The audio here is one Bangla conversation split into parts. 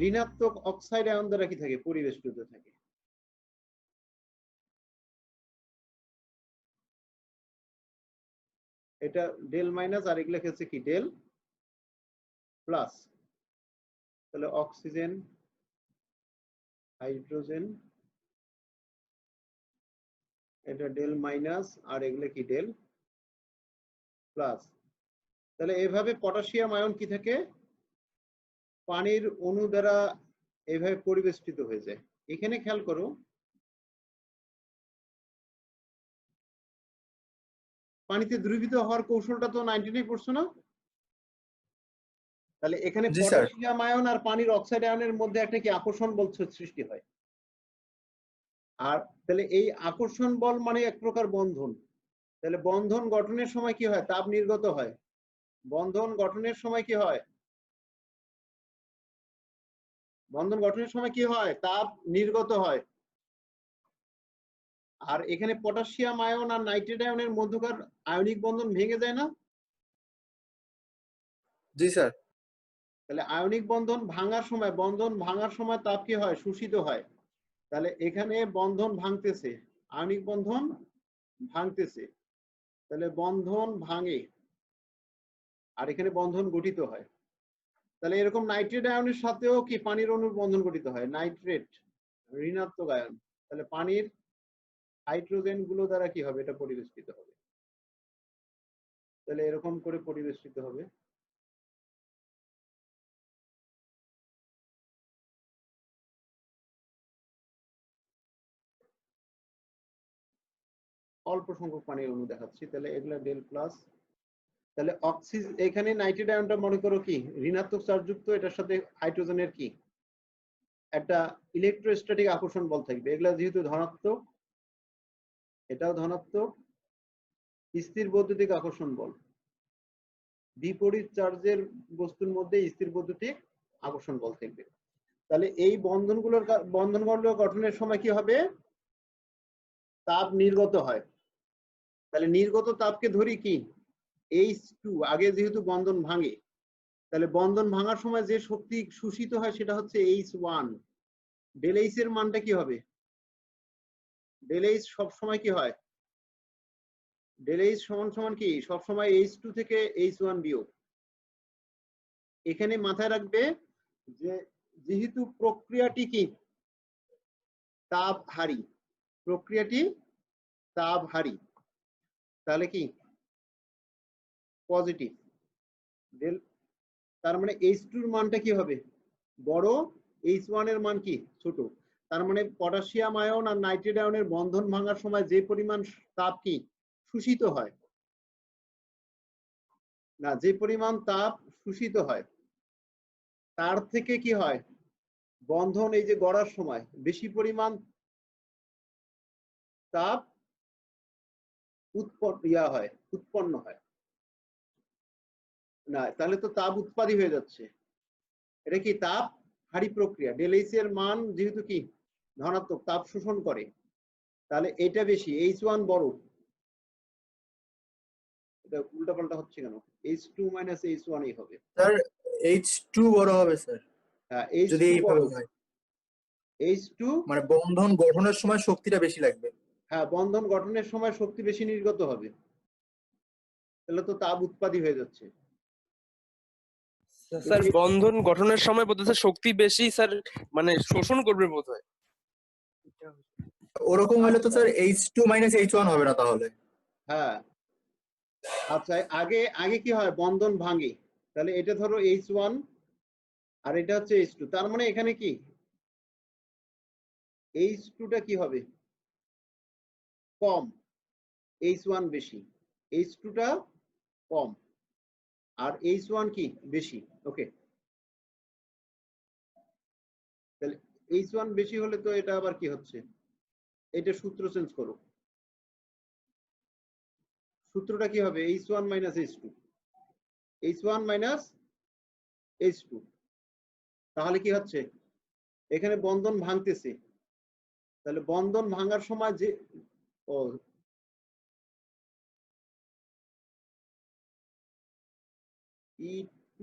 ঋণাত্মক অক্সাইড আয়ন দ্বারা কি থাকে, পরিবেষ্টিত থাকে। এটা ডেল মাইনাস, আর এগুলো হচ্ছে কি ডেল প্লাস। তাহলে অক্সিজেন, হাইড্রোজেন, এটা ডেল মাইনাস, আর এগুলো কি ডেল প্লাস। তাহলে এভাবে পটাশিয়াম আয়ন কি থাকে, পানির অণু দ্বারা এভাবে পরিবেষ্টিত হয়ে যায়। এখানে খেয়াল করো, পানিতে দ্রবীভূত হওয়ার কৌশলটা তো 99 পড়ছো না? তাহলে এখানে পটাশিয়াম আয়ন আর পানির অক্সাইড আয়নের মধ্যে একটা কি আকর্ষণ বল সৃষ্টি হয়। আর তাহলে এই আকর্ষণ বল মানে এক প্রকার বন্ধন। তাহলে বন্ধন গঠনের সময় কি হয়, তাপ নির্গত হয়। বন্ধন গঠনের সময় কি হয়, বন্ধন গঠনের সময় কি হয়, তাপ নির্গত হয়। আর এখানে পটাশিয়াম আয়ন আর নাইট্রেট আয়নের মধ্যকার আয়নিক বন্ধন ভেঙে যায় না? জি স্যার। তাহলে আয়নিক বন্ধন ভাঙার সময় তাপ কি হয়, শোষিত হয়। তাহলে এখানে বন্ধন ভাঙতেছে, আয়নিক বন্ধন ভাঙতেছে, তাহলে বন্ধন ভাঙে, আর এখানে বন্ধন গঠিত হয়। তাহলে এরকম নাইট্রেট আয়নের সাথেও কি পানির অণুর বন্ধন গঠিত হয়, নাইট্রেট ঋণাত্মক আয়ন। তাহলে পানির হাইড্রোজেন গুলো দ্বারা কি হবে, এটা পরিবেষ্টিত হবে। তাহলে এরকম করে পরিবেষ্টিত হবে। অল্প সংখ্যক পানির অণু দেখাচ্ছি। তাহলে এগুলা ডেল প্লাস। তাহলে অক্সিজেন, এখানে নাইট্রেট আয়নটা মনে করো কি ঋণাত্মক চার্জযুক্ত, এটার সাথে হাইড্রোজেনের কি একটা ইলেকট্রোস্ট্যাটিক আকর্ষণ বল থাকবে। এগুলা যেহেতু ধনাত্মক, এটাও ধনাত্মক, স্থির বৈদ্যুতিক আকর্ষণ বল। বিপরীত চার্জের বস্তুর মধ্যে স্থির বৈদ্যুতিক আকর্ষণ বল থাকবে। তাহলে এই বন্ধনগুলো গঠনের সময় কি হবে, তাপ নির্গত হয়। তাহলে নির্গত তাপকে ধরি কি H2, আগে যেহেতু বন্ধন ভাঙে, তাহলে বন্ধন ভাঙার সময় যে শক্তি শোষিত হয় সেটা হচ্ছে H1। ডেল এইচ এর মানটা কি হবে, ডেল এইচ সবসময় কি হয়, ডেল এইচ সমান সমান কি সবসময় H2 থেকে H1 বিয়োগ। এখানে মাথায় রাখবে যে যেহেতু প্রক্রিয়াটি কি তাপহারী, প্রক্রিয়াটি তাপহারী, তাহলে কি পজিটিভ ডেল, তার মানে H2 এর মানটা কি হবে বড়, H1 এর মান কি ছোট। তার মানে পটাশিয়াম আয়ন আর নাইট্রেট আয়নের বন্ধন ভাঙার সময় যে পরিমাণ তাপ কি শোষিত হয়, না যে পরিমাণ তাপ শোষিত হয় তার থেকে কি হয় বন্ধন এই যে গড়ার সময় বেশি পরিমাণ তাপ উৎপন্ন হয় না, তাহলে তো তাপ উৎপাদী হয়ে যাচ্ছে। এটা কি তাপ হারি প্রক্রিয়া। ডেল এইচ এর মান যেহেতু কি ধনাত্মক, তাপ শোষণ করে, তাহলে এটা বেশি, H1 বড়। এটা উল্টাপাল্টা হচ্ছে কেন, H2 মাইনাস H1 ই হবে স্যার। H2 বড় হবে স্যার, হ্যাঁ যদি H2 বড়, এইভাবে হয়। H2 মানে বন্ধন গঠনের সময় শক্তিটা বেশি লাগবে। হ্যাঁ, বন্ধন গঠনের সময় শক্তি বেশি নির্গত হবে, তাহলে তো তাপ উৎপাদী হয়ে যাচ্ছে। স্যার বন্ধন গঠনের সময় বোধহয় শক্তি বেশি স্যার, মানে শোষণ করবে বোধহয়। ওরকম হলে তো স্যার H2 মাইনাস H1 হবে না তাহলে। হ্যাঁ আচ্ছা, আগে আগে কি হয় বন্ধন ভাঙে, তাহলে এটা ধরো H1 আর এটা হচ্ছে H2, তার মানে এখানে কি H2 টা কি হবে কম, H1 বেশি, H2 টা কম আর H1 কি বেশি। ওকে, তাহলে H1 বেশি হলে তো এটা আবার কি হচ্ছে, এটা সূত্র চেঞ্জ করো, সূত্রটা কি হবে H1 minus H2, H1 minus H2। তাহলে কি হচ্ছে এখানে বন্ধন ভাঙতেছে, তাহলে বন্ধন ভাঙার সময় যে ও E2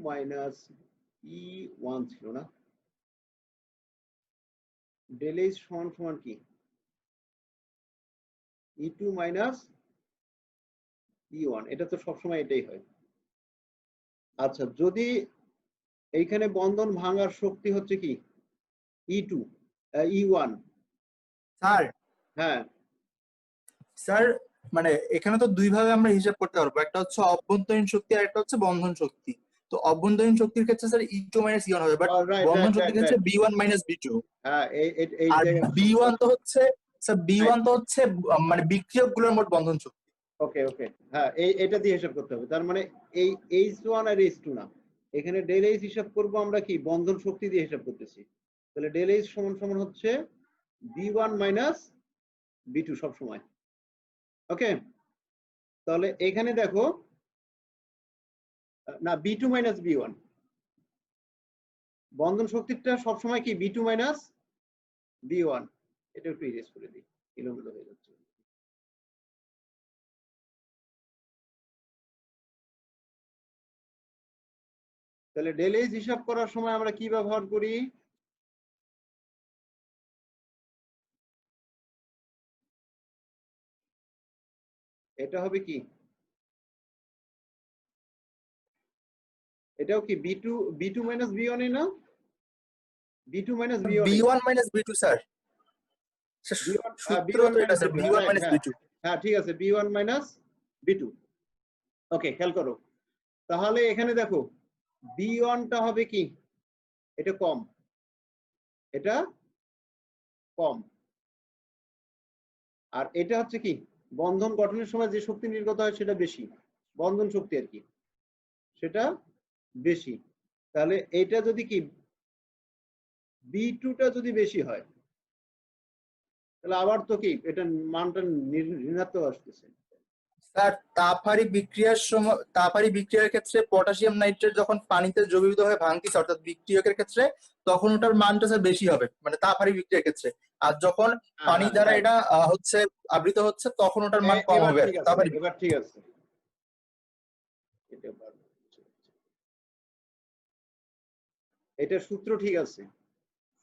মাইনাস E1 ছিল না, ডেল এইচ সমান সমান কি E2 মাইনাস E1, এটা তো সবসময় এটাই হয়। আচ্ছা, যদি এইখানে বন্ধন ভাঙার শক্তি হচ্ছে কি E2 E1, স্যার হ্যাঁ স্যার মানে এখানে তো দুই ভাবে আমরা হিসাব করতে পারবো, একটা হচ্ছে অভ্যন্তরীণ শক্তি আর একটা হচ্ছে বন্ধন শক্তি। তো অভ্যন্তরীণ শক্তির ক্ষেত্রে স্যার E2 মাইনাস E1 হবে, বাট রাইট বন্ধন রাইট শক্তির রাইট ক্ষেত্রে রাইট, B1 মাইনাস B2। হ্যাঁ এই আর জায়গায় B1 তো হচ্ছে স্যার B1 তো হচ্ছে মানে বিক্রিয়ক গুলোর মোট বন্ধন শক্তি। ওকে ওকে, হ্যাঁ এটা দিয়ে হিসাব করতে হবে। তার মানে এই H1 আর H2 না, এখানে ডেল এইচ হিসাব করব আমরা কি বন্ধন শক্তি দিয়ে হিসাব করতেছি। তাহলে ডেল এইচ সমান সমান হচ্ছে B1 মাইনাস B2 সব সময়। ওকে, তাহলে এখানে দেখো না B2 মাইনাস B1, বন্ধন শক্তিটা সব সময় কি B2 মাইনাস B1। এটা একটু ইরেজ করে দিই, এলোমেলো হয়ে যাচ্ছে। তাহলে ডেল এইচ হিসাব করার সময় আমরা কি ব্যবহার করি? এটা হবে কি, এটাও কি B2 মাইনাস B1 এ না? B2 মাইনাস B1 এ B1 মাইনাস B2 স্যার, সূত্র B1 তো এটা minus sir, B2, B1 right, minus হ্যাঁ B2। হ্যাঁ ঠিক আছে, B1 মাইনাস B2। ওকে, খেয়াল করো তাহলে এখানে দেখো B1 টা হবে কি, এটা কম, এটা কম, আর এটা হচ্ছে কি বন্ধন গঠনের সময় যে শক্তি নির্গত হয় সেটা বেশি, বন্ধন শক্তি আর কি সেটা বেশি। তাহলে এটা যদি কি B2 টা যদি বেশি হয় তাহলে আবার তো কি এটা মানটা ঋণাত্মক আসতেছে। স্যার তাপহারী বিক্রিয়ার সময়, তাপহারী বিক্রিয়ার ক্ষেত্রে পটাশিয়াম নাইট্রেট যখন পানিতে দ্রবীভূত হয়ে ভাঙতিছে অর্থাৎ বিক্রিয়কের ক্ষেত্রে, তখন ওটার মানটা স্যার বেশি হবে মানে তাপহারী বিক্রিয়ার ক্ষেত্রে। আর যখন পানি দ্বারা এটা হচ্ছে আবৃত হচ্ছে তখন ওটার মান কম এবার হবে ঠিক আছে, তাপহারী। এবার ঠিক আছে, এটা সূত্র ঠিক আছে।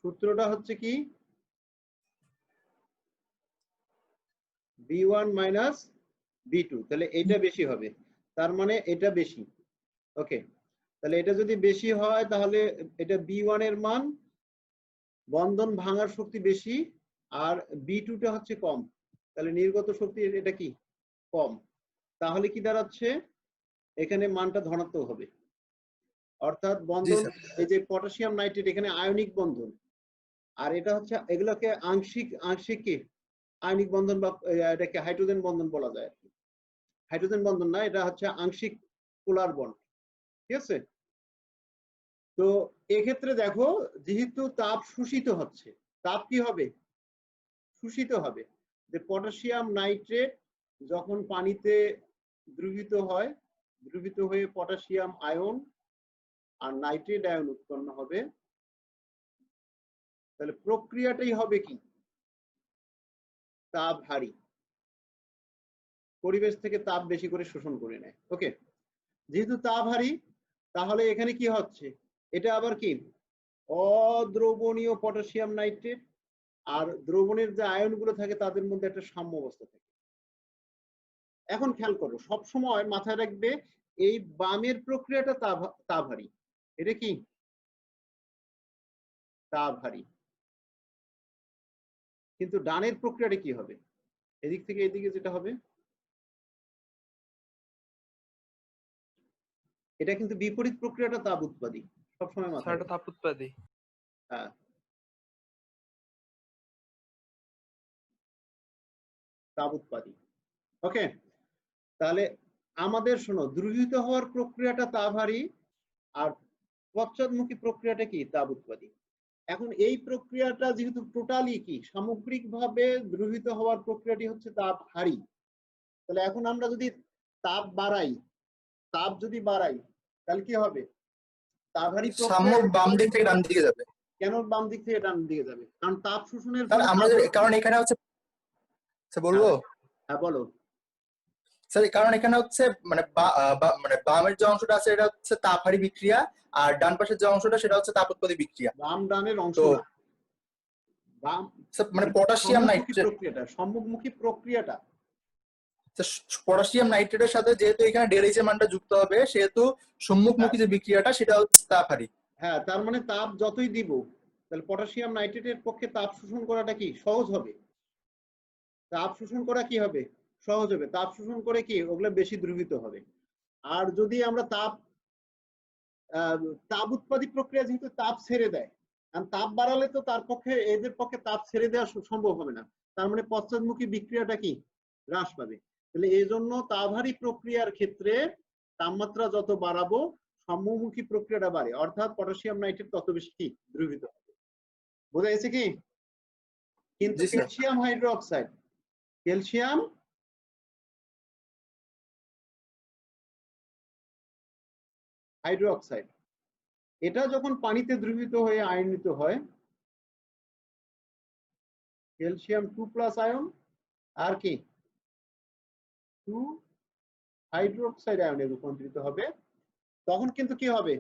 সূত্রটা হচ্ছে কি B1 মাইনাস B2, তাহলে এটা বেশি হবে, তার মানে এটা বেশি। ওকে, তাহলে এটা যদি বেশি হয় তাহলে এটা B1 এর মান, বন্ধন ভাঙার শক্তি বেশি, আর B2 টা হচ্ছে কম, তাহলে নির্গত শক্তি এটা কি কম। তাহলে কি দাঁড়াচ্ছে, এখানে মানটা ধনাত্মক হবে। অর্থাৎ জি বন্ধন, স্যার। এই যে পটাশিয়াম নাইট্রেট এখানে আয়নিক বন্ধন, আর এটা হচ্ছে এগুলোকে আংশিক আংশিক কি আয়নিক বন্ধন বা এটাকে হাইড্রোজেন বন্ধন বলা যায় আর কি। হাইড্রোজেন বন্ধন না, এটা হচ্ছে আংশিক পোলার বন্ড, ঠিক আছে। তো এক্ষেত্রে দেখো যেহেতু তাপ শোষিত হচ্ছে, তাপ কি হবে শোষিত হবে, যে পটাশিয়াম নাইট্রেট যখন পানিতে দ্রবীভূত হয়, দ্রবীভূত হয়ে পটাশিয়াম আয়ন আর নাইট্রেট আয়ন উৎপন্ন হবে, তাহলে প্রক্রিয়াটাই হবে কি তাপহারী, পরিবেশ থেকে তাপ বেশি করে শোষণ করে নেয়। ওকে, যেহেতু তাপহারী তাহলে এখানে কি হচ্ছে, এটা আবার কি অদ্রবণীয় পটাশিয়াম নাইট্রেট আর দ্রবণের যে আয়নগুলো থাকে তাদের মধ্যে একটা সাম্য অবস্থা থাকে। এখন খেয়াল করো, সব সময় মাথায় রাখবে এই বামের প্রক্রিয়াটা তাপহারী, এটা কি তাপহারী, কিন্তু ডানের প্রক্রিয়াটা কি হবে, এদিক থেকে এদিকে যেটা হবে এটা কিন্তু বিপরীত প্রক্রিয়াটা তাপ উৎপাদী, সবসময় মাথায় রাখবে। তাপ উৎপাদী। হ্যাঁ, তাপ উৎপাদী। ওকে, তাহলে আমাদের শোনো, দ্রবীভূত হওয়ার প্রক্রিয়াটা তাপহারী আর পশ্চাৎমুখী প্রক্রিয়াটা কি তাপ উৎপাদী। এখন এই প্রক্রিয়াটা যেহেতু টোটালি কি সামগ্রিকভাবে দ্রবীভূত হওয়ার প্রক্রিয়াটি হচ্ছে তাপহারী, তাহলে এখন আমরা যদি তাপ বাড়াই, তাপ যদি বাড়াই তাহলে কি হবে, তাপহারী সাম্য প্রক্রিয়া বাম দিক থেকে ডান দিকে যাবে। কেন বাম দিক থেকে ডান দিকে যাবে, কারণ তাপ শোষণের স্যার ফলে আমরা কারণ এখানে হচ্ছে স্যার বলবো হ্যাঁ বলো। স্যার কারণ এখানে হচ্ছে মানে মানে বামের যে অংশটা আছে এটা হচ্ছে তাপহারী বিক্রিয়া, আর ডান পাশের যে অংশটা সেটা হচ্ছে তাপ উৎপাদী বিক্রিয়া। বাম ডানের অংশ তো না, বাম স্যার মানে পটাশিয়াম সম্মুখমুখী নাইট্রেট, প্রক্রিয়াটা, সম্মুখমুখী প্রক্রিয়াটা পটাশিয়াম নাইট্রেটের সাথে যেহেতু এখানে ডেলএইচ এর মানটা যুক্ত হবে সেহেতু সম্মুখমুখী যে বিক্রিয়াটা সেটা হচ্ছে তাপ হারি। হ্যাঁ, তার মানে তাপ যতই দিব তাহলে পটাশিয়াম নাইট্রেটের পক্ষে তাপ শোষণ করাটা কি সহজ হবে, তাপ শোষণ করা কি হবে সহজ হবে, তাপ শোষণ করে কি ওগুলো বেশি দ্রবীভূত হবে। আর যদি আমরা তাপ উৎপাদী প্রক্রিয়া যেহেতু তাপ ছেড়ে দেয়, আর তাপ বাড়ালে তো তার পক্ষে এদের পক্ষে তাপ ছেড়ে দেওয়া সম্ভব হবে না, তার মানে পশ্চাৎমুখী বিক্রিয়াটা কি হ্রাস পাবে। তাহলে এই জন্য তাপহারী প্রক্রিয়ার ক্ষেত্রে তাপমাত্রা যত বাড়াবো সম্মুখী প্রক্রিয়াটা বাড়ে, অর্থাৎ পটাশিয়াম নাইট্রেট তত বেশি কি দ্রবীভূত হবে। বোঝা গেছে কি? কিন্তু জি sir. Calcium hydroxide, calcium hydroxide এটা যখন পানিতে দ্রবীভূত হয়ে আয়নিত হয়, ক্যালসিয়াম 2+ আয়ন আর কি 2 হাইড্রোক্সাইড আয়নে রূপান্তরিত হবে, তখন কিন্তু কি হবে,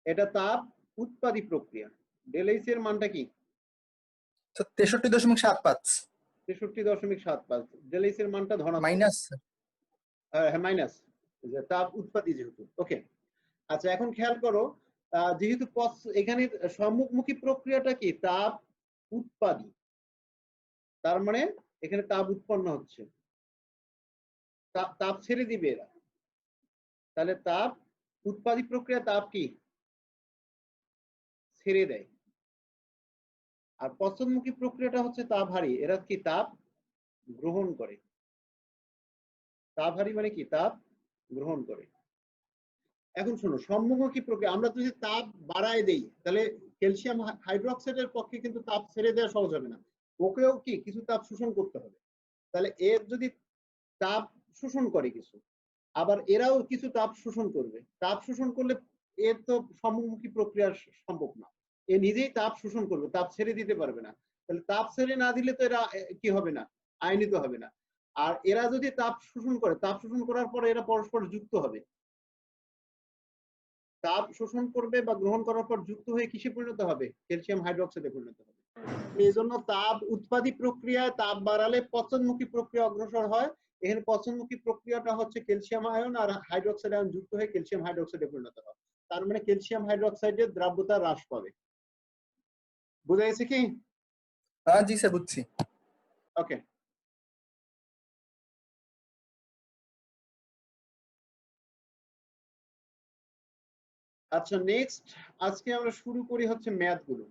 এটা তাপ উৎপাদী প্রক্রিয়া। ডেলএইচ এর মানটা কি 63.75 63.75, ডেলএইচ এর মানটা ধনাত্মক মাইনাস। হ্যাঁ মাইনাস, তাপ উৎপাদী যেহেতু। ওকে, আচ্ছা এখন খেয়াল করো, যেহেতু এখানে সম্মুখমুখী প্রক্রিয়াটা কি তাপ উৎপাদী, তার মানে এখানে তাপ উৎপন্ন হচ্ছে, তাপ ছেড়ে দিবে এরা, তাহলে তাপ উৎপাদী প্রক্রিয়া তাপ কি ছেড়ে দেয়। আর পশ্চাৎমুখী প্রক্রিয়াটা হচ্ছে তাপহারী, এরা কি তাপ গ্রহণ করে। তাপহারী মানে কি তাপ গ্রহণ করে। এখন শোনো, সম্মুখী প্রক্রিয়া আমরা যদি তাপ বাড়ায় দেই তাহলে ক্যালসিয়াম হাইড্রোক্সাইডের পক্ষে কিন্তু তাপ ছেড়ে দেওয়া সহজ হবে না, ওকেও কি কিছু তাপ শোষণ করতে হবে। তাহলে এর যদি তাপ শোষণ করে কিছু, আবার এরাও কিছু তাপ শোষণ করবে, তাপ শোষণ করলে এর তো সম্মুখী প্রক্রিয়া সম্ভব না, এ নিজেই তাপ শোষণ করবে, তাপ ছেড়ে দিতে পারবে না। তাহলে তাপ ছেড়ে না দিলে তো এরা কি হবে না, আয়নিত হবে না। আর এরা যদি তাপ শোষণ করে, তাপ শোষণ করার পরে এরা পরস্পর যুক্ত হবে, তাপ শোষণ করবে বা গ্রহণ করার পর যুক্ত হয়ে কিসে পরিণত হবে, ক্যালসিয়াম হাইড্রোক্সাইডে পরিণত হবে। এই জন্য তাপ উৎপাদী প্রক্রিয়ায় তাপ বাড়ালে পচনমুখী প্রক্রিয়া অগ্রসর হয়। এখানে পচনমুখী প্রক্রিয়াটা হচ্ছে ক্যালসিয়াম আয়ন আর হাইড্রোক্সাইড আয়ন যুক্ত হয়ে ক্যালসিয়াম হাইড্রোক্সাইডে পরিণত হয়, তার মানে ক্যালসিয়াম হাইড্রোক্সাইডের দ্রাব্যতা হ্রাস পাবে। বুঝা গেছে কি? হ্যাঁ জি স্যার বুঝছি। ওকে, আচ্ছা নেক্সট আজকে আমরা শুরু করি হচ্ছে ম্যাথ গুলো।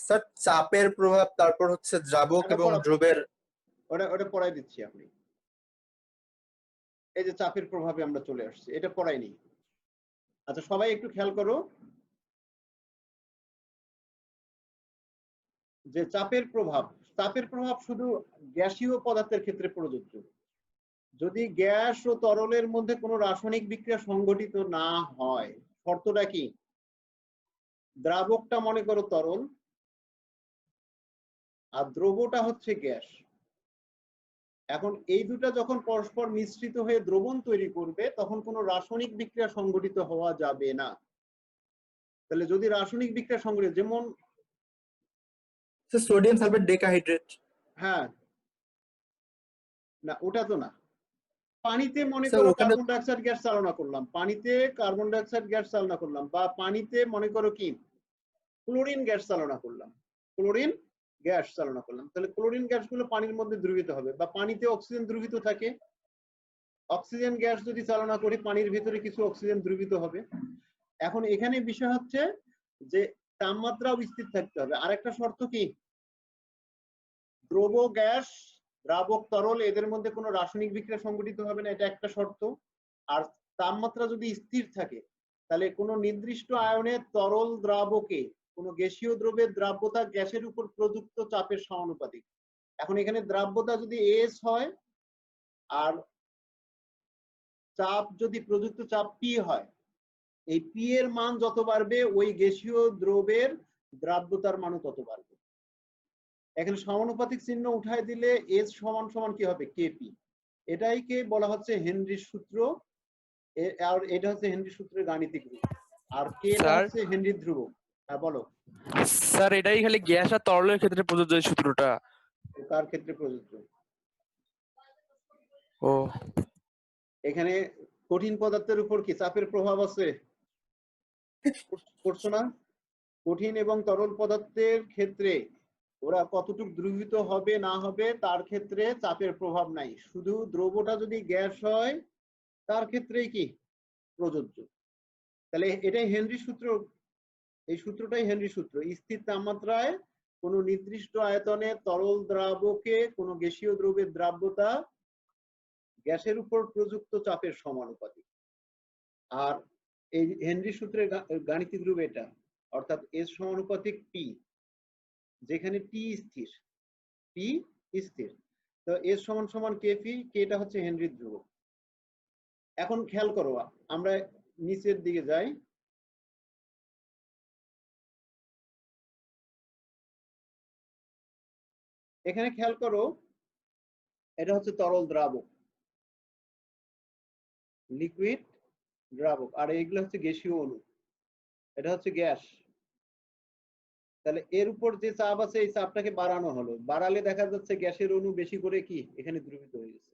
স্যার চাপের প্রভাব, তারপর হচ্ছে দ্রাবক এবং দ্রবের। ওটা পড়াই দিচ্ছি আপনি, এই যে চাপের প্রভাবে আমরা চলে আসছি, এটা পড়াইনি। আচ্ছা সবাই একটু খেয়াল করো যে চাপের প্রভাব শুধু গ্যাসীয় পদার্থের ক্ষেত্রে প্রযোজ্য। যদি গ্যাস ও তরলের মধ্যে কোনো রাসায়নিক বিক্রিয়া সংঘটিত না হয়, শর্তটা কি, দ্রাবকটা মনে করো তরল আর দ্রবটা হচ্ছে গ্যাস। এখন এই দুটা যখন পরস্পর মিশ্রিত হয়ে দ্রবণ তৈরি করবে তখন কোনো রাসায়নিক বিক্রিয়া সংঘটিত হওয়া যাবে না। তাহলে যদি রাসায়নিক বিক্রিয়া সংঘটিত, যেমন সোডিয়াম সালফেট ডেকাহাইড্রেট। হ্যাঁ না ওটা তো না, পানিতে মনে স্যার করো ওখানে কার্বন ডাইঅক্সাইড গ্যাস চালনা করলাম, পানিতে কার্বন ডাইঅক্সাইড গ্যাস চালনা করলাম, বা পানিতে মনে করো কি ক্লোরিন গ্যাস চালনা করলাম, ক্লোরিন গ্যাস চালনা করলাম, তাহলে ক্লোরিন গ্যাসগুলো পানির মধ্যে দ্রবীভূত হবে। বা পানিতে অক্সিজেন দ্রবীভূত থাকে, অক্সিজেন গ্যাস যদি চালনা করি পানির ভিতরে কিছু অক্সিজেন দ্রবীভূত হবে। এখন এখানে বিষয় হচ্ছে যে তাপমাত্রাও স্থির থাকতে হবে। আরেকটা শর্ত কি, দ্রব গ্যাস দ্রাবক তরল এদের মধ্যে কোনো রাসায়নিক বিক্রিয়া সংঘটিত হবে না, এটা একটা শর্ত। আর তাপমাত্রা যদি স্থির থাকে তাহলে কোনো নির্দিষ্ট আয়নের তরল দ্রাবকে কোনো গ্যাসীয় দ্রব্যের দ্রাব্যতা গ্যাসের উপর প্রযুক্ত চাপের সমানুপাতিক। এখন এখানে দ্রাব্যতা যদি এস হয় আর চাপ যদি প্রযুক্ত চাপ পি হয়, এই পি এর মান যত বাড়বে ওই গ্যাসীয় দ্রবের দ্রাব্যতার মানও তত বাড়বে। এখানে সমানুপাতিক চিহ্ন উঠায় দিলে এস সমান সমান কি হবে, কেপি। এটাইকে বলা হচ্ছে হেনরির সূত্র, আর এটা হচ্ছে হেনরির সূত্রের গাণিতিক রূপ, আর কেটা স্যার হচ্ছে হেনরির ধ্রুবক। হ্যাঁ বলো। স্যার এটাই খালি গ্যাস আর তরলের ক্ষেত্রে প্রযোজ্য এই সূত্রটা? কার ক্ষেত্রে প্রযোজ্য? ও এখানে কঠিন পদার্থের উপর কি চাপের প্রভাব আছে? করছো না? কঠিন এবং তরল পদার্থের ক্ষেত্রে ওরা কতটুকু দ্রবীভূত হবে না হবে তার ক্ষেত্রে চাপের প্রভাব নাই, শুধু দ্রবটা যদি গ্যাস হয় তার ক্ষেত্রেই কি প্রযোজ্য। তাহলে এটাই হেনরি সূত্র, এই সূত্রটাই হেনরি সূত্র। স্থির তাপমাত্রায় কোনো নির্দিষ্ট আয়তনে তরল দ্রাবকে কোনো গ্যাসীয় দ্রব্যের দ্রাব্যতা গ্যাসের উপর প্রযুক্ত চাপের সমানুপাতিক। আর এই হেনরি সূত্রের গাণিতিক রূপ এটা, অর্থাৎ এস সমানুপাতিক পি, যেখানে টি স্থির, পি স্থির। তো এস সমান সমান কেপি, কেটা হচ্ছে হেনরির ধ্রুবক। এখন খেয়াল করো, আমরা নিচের দিকে যাই। এখানে খেয়াল করো, এটা হচ্ছে তরল দ্রাবক, লিকুইড দ্রাবক, আর এইগুলো হচ্ছে গ্যাসীয় অণু, এটা হচ্ছে গ্যাস। তাহলে এর উপর যে চাপ আছে এই চাপটাকে বাড়ানো হলো, বাড়ালে দেখা যাচ্ছে গ্যাসের অণু বেশি করে কি এখানে দ্রবীভূত হয়ে গেছে।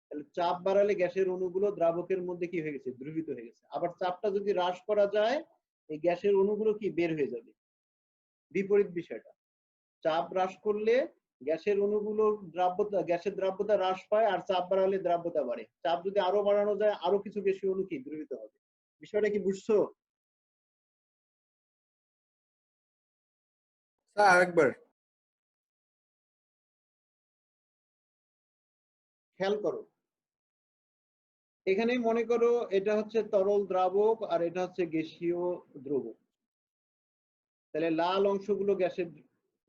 তাহলে চাপ বাড়ালে গ্যাসের অণুগুলো দ্রাবকের মধ্যে কি হয়ে গেছে, দ্রবীভূত হয়ে গেছে। আবার চাপটা যদি হ্রাস করা যায় এই গ্যাসের অণুগুলো কি বের হয়ে যাবে। বিপরীত বিষয়টা, চাপ হ্রাস করলে গ্যাসের অণুগুলো দ্রাব্যতা, গ্যাসের দ্রাব্যতা হ্রাস পায়, আর চাপ বাড়ালে দ্রাব্যতা বাড়ে। চাপ যদি আরো বাড়ানো যায় আরো কিছু গ্যাসীয় অণু কি দ্রবীভূত হবে। বিষয়টা কি বুঝছো? স্যার আরেকবার। খেয়াল করো, এখানে মনে করো এটা হচ্ছে তরল দ্রাবক আর এটা হচ্ছে গ্যাসীয় দ্রবক। তাহলে লাল অংশগুলো গ্যাসের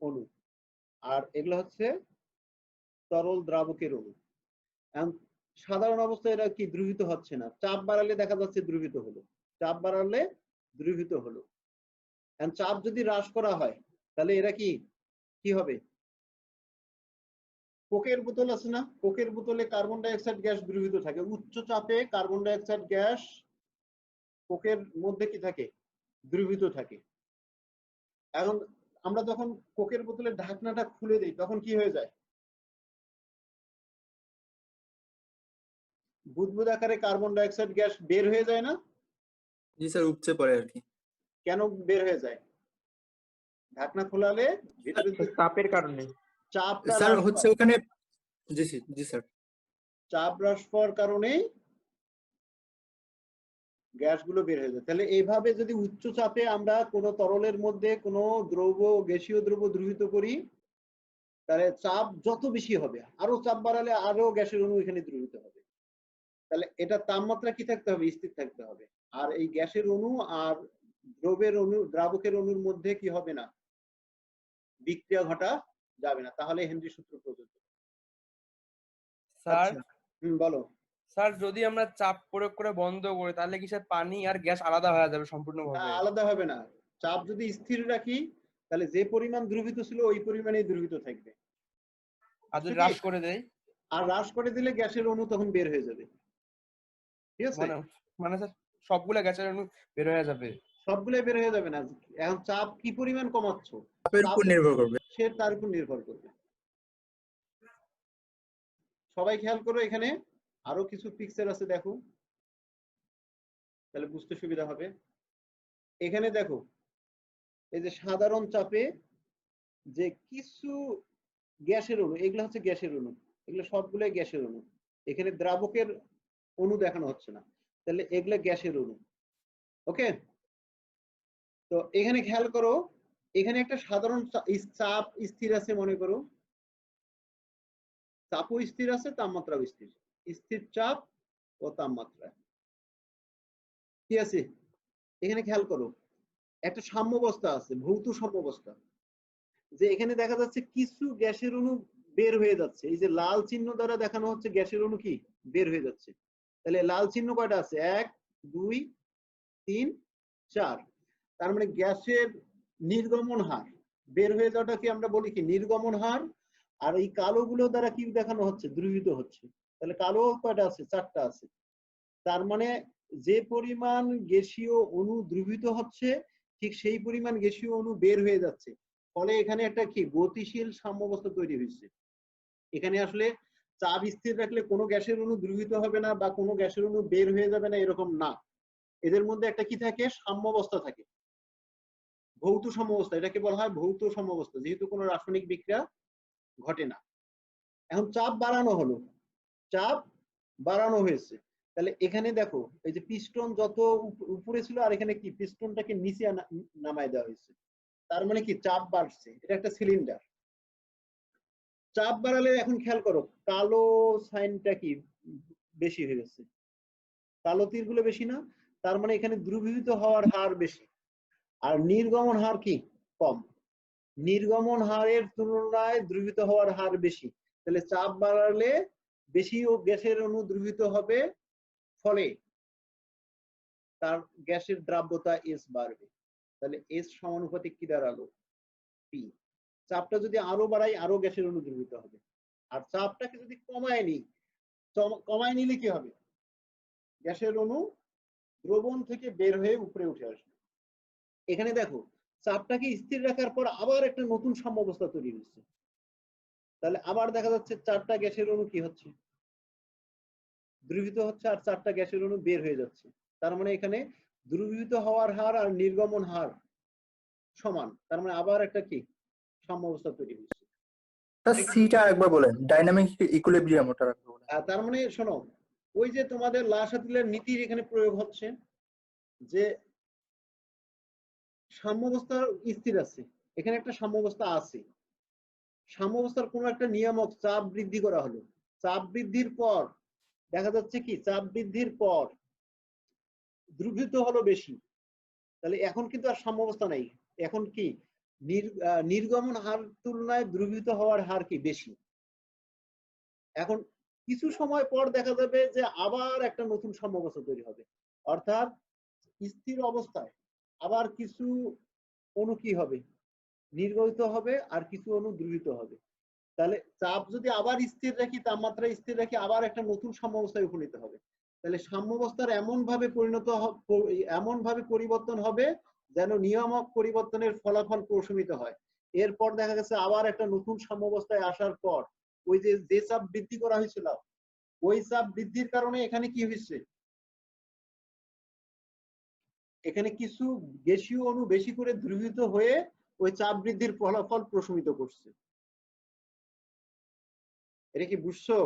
অণু, আর এগুলো হচ্ছে তরল দ্রাবকের অণু। সাধারণ অবস্থায় এরা কি দ্রবীভূত হচ্ছে না, চাপ বাড়ালে দেখা যাচ্ছে দ্রবীভূত হলো, চাপ বাড়ালে দ্রবীভূত হলো। চাপ যদি হ্রাস করা হয় তাহলে এরা কি কি হবে। কোকের বোতল আছে না, কোকের বোতলে কার্বন ডাই অক্সাইড গ্যাস দ্রবীভূত থাকে, উচ্চ চাপে কার্বন ডাই অক্সাইড গ্যাস কোকের মধ্যে কি থাকে, দ্রবীভূত থাকে। এখন আমরা যখন কোকের বোতলের ঢাকনাটা খুলে দিই তখন কি হয়ে যায়, বুদবুদ আকারে কার্বন ডাই অক্সাইড গ্যাস বের হয়ে যায় না? জি স্যার, উপচে পড়ে আর কি। কেন বের হয়ে যায়? ঢাকনা খোলালে ভিতরে চাপের কারণে। চাপটা স্যার হ্রাস হচ্ছে পায়। ওখানে, জি জি স্যার, চাপ হ্রাস পাওয়ার কারণেই গ্যাসগুলো বের হয়ে যায়। তাহলে এইভাবে যদি উচ্চ চাপে আমরা কোনো তরলের মধ্যে কোনো দ্রব্য, গ্যাসীয় দ্রব্য দ্রবীভূত করি, তাহলে চাপ যত বেশি হবে, আরো চাপ বাড়ালে আরো গ্যাসের অণু এখানে দ্রবীভূত হবে। তাহলে এটা তাপমাত্রা কি থাকতে হবে, স্থির থাকতে হবে। আর এই গ্যাসের অণু আর দ্রবের অণু, দ্রাবকের অণুর মধ্যে কি হবে না, বিক্রিয়া ঘটা যাবে না, তাহলে হেনরি সূত্র প্রযোজ্য। স্যার, আচ্ছা, বলো। স্যার যদি আমরা চাপ প্রয়োগ করে বন্ধ করি তাহলে কি স্যার পানি আর গ্যাস আলাদা হয়ে যাবে না, সম্পূর্ণভাবে? আলাদা হবে না। চাপ যদি স্থির রাখি তাহলে যে পরিমাণ দ্রবীভূত ছিল ওই পরিমাণেই দ্রবীভূত থাকবে। আর যদি হ্রাস করে দেই? আর হ্রাস করে দিলে গ্যাসের অণু তখন বের হয়ে যাবে। ঠিক আছে? মানে মানে স্যার সবগুলা গ্যাসের অণু বের হয়ে যাবে? সবগুলাই বের হয়ে যাবে না। এখন চাপ কি পরিমাণ কমাচ্ছ, চাপের উপর নির্ভর করবে। সে তার উপর নির্ভর করবে। সবাই খেয়াল করো, এখানে আরো কিছু পিকচার আছে দেখো, তাহলে বুঝতে সুবিধা হবে। এখানে দেখো, এই যে সাধারণ চাপে যে কিছু গ্যাসের অণু, এগুলো হচ্ছে গ্যাসের অণু, এগুলো সবগুলোই গ্যাসের অণু। এখানে দ্রাবকের অণু দেখানো হচ্ছে না, তাহলে এগুলো গ্যাসের অণু। ওকে, তো এখানে খেয়াল করো, এখানে একটা সাধারণ চাপ স্থির আছে, মনে করো চাপও স্থির আছে, তাপমাত্রাও স্থির, স্থির চাপ ও তাপমাত্রা কি আছে। এখানে খেয়াল করো একটা সাম্যাবস্থা আছে, ভৌত সাম্যাবস্থা, যে এখানে দেখা যাচ্ছে কিছু গ্যাসের অণু বের হয়ে যাচ্ছে, এই যে লাল চিহ্ন দ্বারা দেখানো হচ্ছে গ্যাসের অণু কি বের হয়ে যাচ্ছে। তাহলে লাল চিহ্ন কয়টা আছে? 1 2 3 4। তার মানে গ্যাসের নির্গমন হার বের হয়ে যাওয়াটাকে আমরা বলি কি নির্গমন হার। আর এই কালো গুলো দ্বারা কি দেখানো হচ্ছে? দ্রবীভূত হচ্ছে। তাহলে কালো কয়টা আছে? 4টা আছে। তার মানে যে পরিমাণ গ্যাসীয় অণু দ্রবীভূত হচ্ছে ঠিক সেই পরিমাণ গ্যাসীয় অণু বের হয়ে যাচ্ছে। ফলে এখানে একটা কি গতিশীল সাম্যাবস্থা তৈরি হয়েছে। এখানে আসলে চাপ স্থির রাখলে কোনো গ্যাসের অণু দ্রবীভূত হবে না বা কোনো গ্যাসের অণু বের হয়ে যাবে না, এরকম না। এদের মধ্যে একটা কি থাকে? সাম্যাবস্থা থাকে, ভৌত সাম্যাবস্থা। এটাকে বলা হয় ভৌত সাম্যাবস্থা, যেহেতু কোনো রাসায়নিক বিক্রিয়া ঘটে না। এখন চাপ বাড়ানো হলো, চাপ বাড়ানো হয়েছে। তাহলে এখানে দেখো এই যে পিস্টন যত উপরে ছিল আর এখানে কি পিস্টনটাকে নিচে নামায় দেওয়া হয়েছে। তার মানে কি চাপ বাড়ছে। এটা একটা সিলিন্ডার। চাপ বাড়ালে এখন খেয়াল করো কালো সাইনটা কি বেশি হয়ে গেছে, কালো তীরগুলো বেশি না? তার মানে এখানে দ্রবীভূত হওয়ার হার বেশি আর নির্গমন হার কি কম। নির্গমন হারের তুলনায় দ্রবীভূত হওয়ার হার বেশি। তাহলে চাপ বাড়ালে বেশি ও গ্যাসের অণু দ্রবীভূত হবে, ফলে তার গ্যাসের দ্রাব্যতা এস বাড়বে। তাহলে এস সমানুপাতিক কি দাঁড়ালো? পি। চাপটা যদি আরো বাড়াই আরো গ্যাসের অণু দ্রবীভূত হবে। আর চাপটাকে যদি কমায় নিই, কমায় নিলে কি হবে? গ্যাসের অণু দ্রবণ থেকে বের হয়ে উপরে উঠে আসবে। এখানে দেখো চাপটাকে স্থির রাখার পর আবার একটা নতুন সাম্যাবস্থা তৈরি হচ্ছে। তাহলে আবার দেখা যাচ্ছে 4টা গ্যাসের অণু কি হচ্ছে? দ্রবীভূত হচ্ছে আর 4টা গ্যাসের অণু বের হয়ে যাচ্ছে। তার মানে এখানে দ্রবীভূত হওয়ার হার আর নির্গমন হার সমান। তার মানে আবার একটা কি সাম্যাবস্থা তৈরি হচ্ছে। স্যার সিটা একবার বলেন, ডাইনামিক ইকুইলিব্রিয়াম ওটা একবার বলেন। তার মানে শোনো, ওই যে তোমাদের লাসাতিলের নীতির এখানে প্রয়োগ হচ্ছে যে সাম্যাবস্থা স্থির আছে, এখানে একটা সাম্যাবস্থা আছে। সাম্যাবস্থার কোনো একটা নিয়ামক চাপ বৃদ্ধি করা হলো। চাপ বৃদ্ধির পর দেখা যাচ্ছে কি চাপ বৃদ্ধির পর দ্রবীভূত হলো বেশি। তাহলে এখন কিন্তু আর সাম্যাবস্থা নাই। এখন কি নির্গমন হার তুলনায় দ্রবীভূত হওয়ার হার কি বেশি। এখন কিছু সময় পর দেখা যাবে যে আবার একটা নতুন সাম্যাবস্থা তৈরি হবে। অর্থাৎ স্থির অবস্থায় আবার কিছু অণু কি হবে? নির্গমিত হবে আর কিছু অণু দ্রবীভূত হবে। তাহলে চাপ যদি আবার স্থির রাখি, তাপমাত্রা স্থির রাখি, আবার একটা নতুন সাম্যাবস্থায় উপনীত হবে। তাহলে সাম্যাবস্থার এমন ভাবে পরিবর্তন হবে যেন নিয়ামক পরিবর্তনের ফলাফল প্রশমিত হয়। এরপর দেখা গেছে আবার একটা নতুন সাম্যাবস্থায় আসার পর ওই যে চাপ বৃদ্ধি করা হয়েছিল, ওই চাপ বৃদ্ধির কারণে এখানে কি হয়েছে? এখানে কিছু গ্যাসীয় অণু বেশি করে দ্রবীভূত হয়ে ওই চাপ বৃদ্ধির ফলাফল প্রশমিত করছে। এটা কি বুঝছো?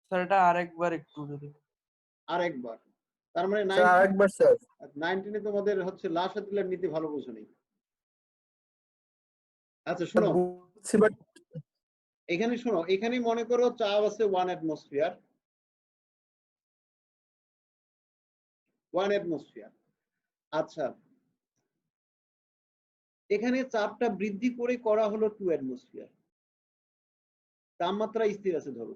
স্যার এটা আরেকবার একটু যদি। আরেকবার। তার মানে স্যার আরেকবার স্যার। 19 তোমাদের হচ্ছে লাসাতিলের নীতি ভালো বোঝো নেই। আচ্ছা স্যার শোনো, বুঝছি বাট এখানে শোনো, এখানে মনে করো চাপ আছে 1 অ্যাটমসফিয়ার, 1 অ্যাটমসফিয়ার। আচ্ছা, এখানে চাপটা বৃদ্ধি করে করা হলো 2 অ্যাটমসফিয়ার, তাপমাত্রা স্থির আছে ধরো।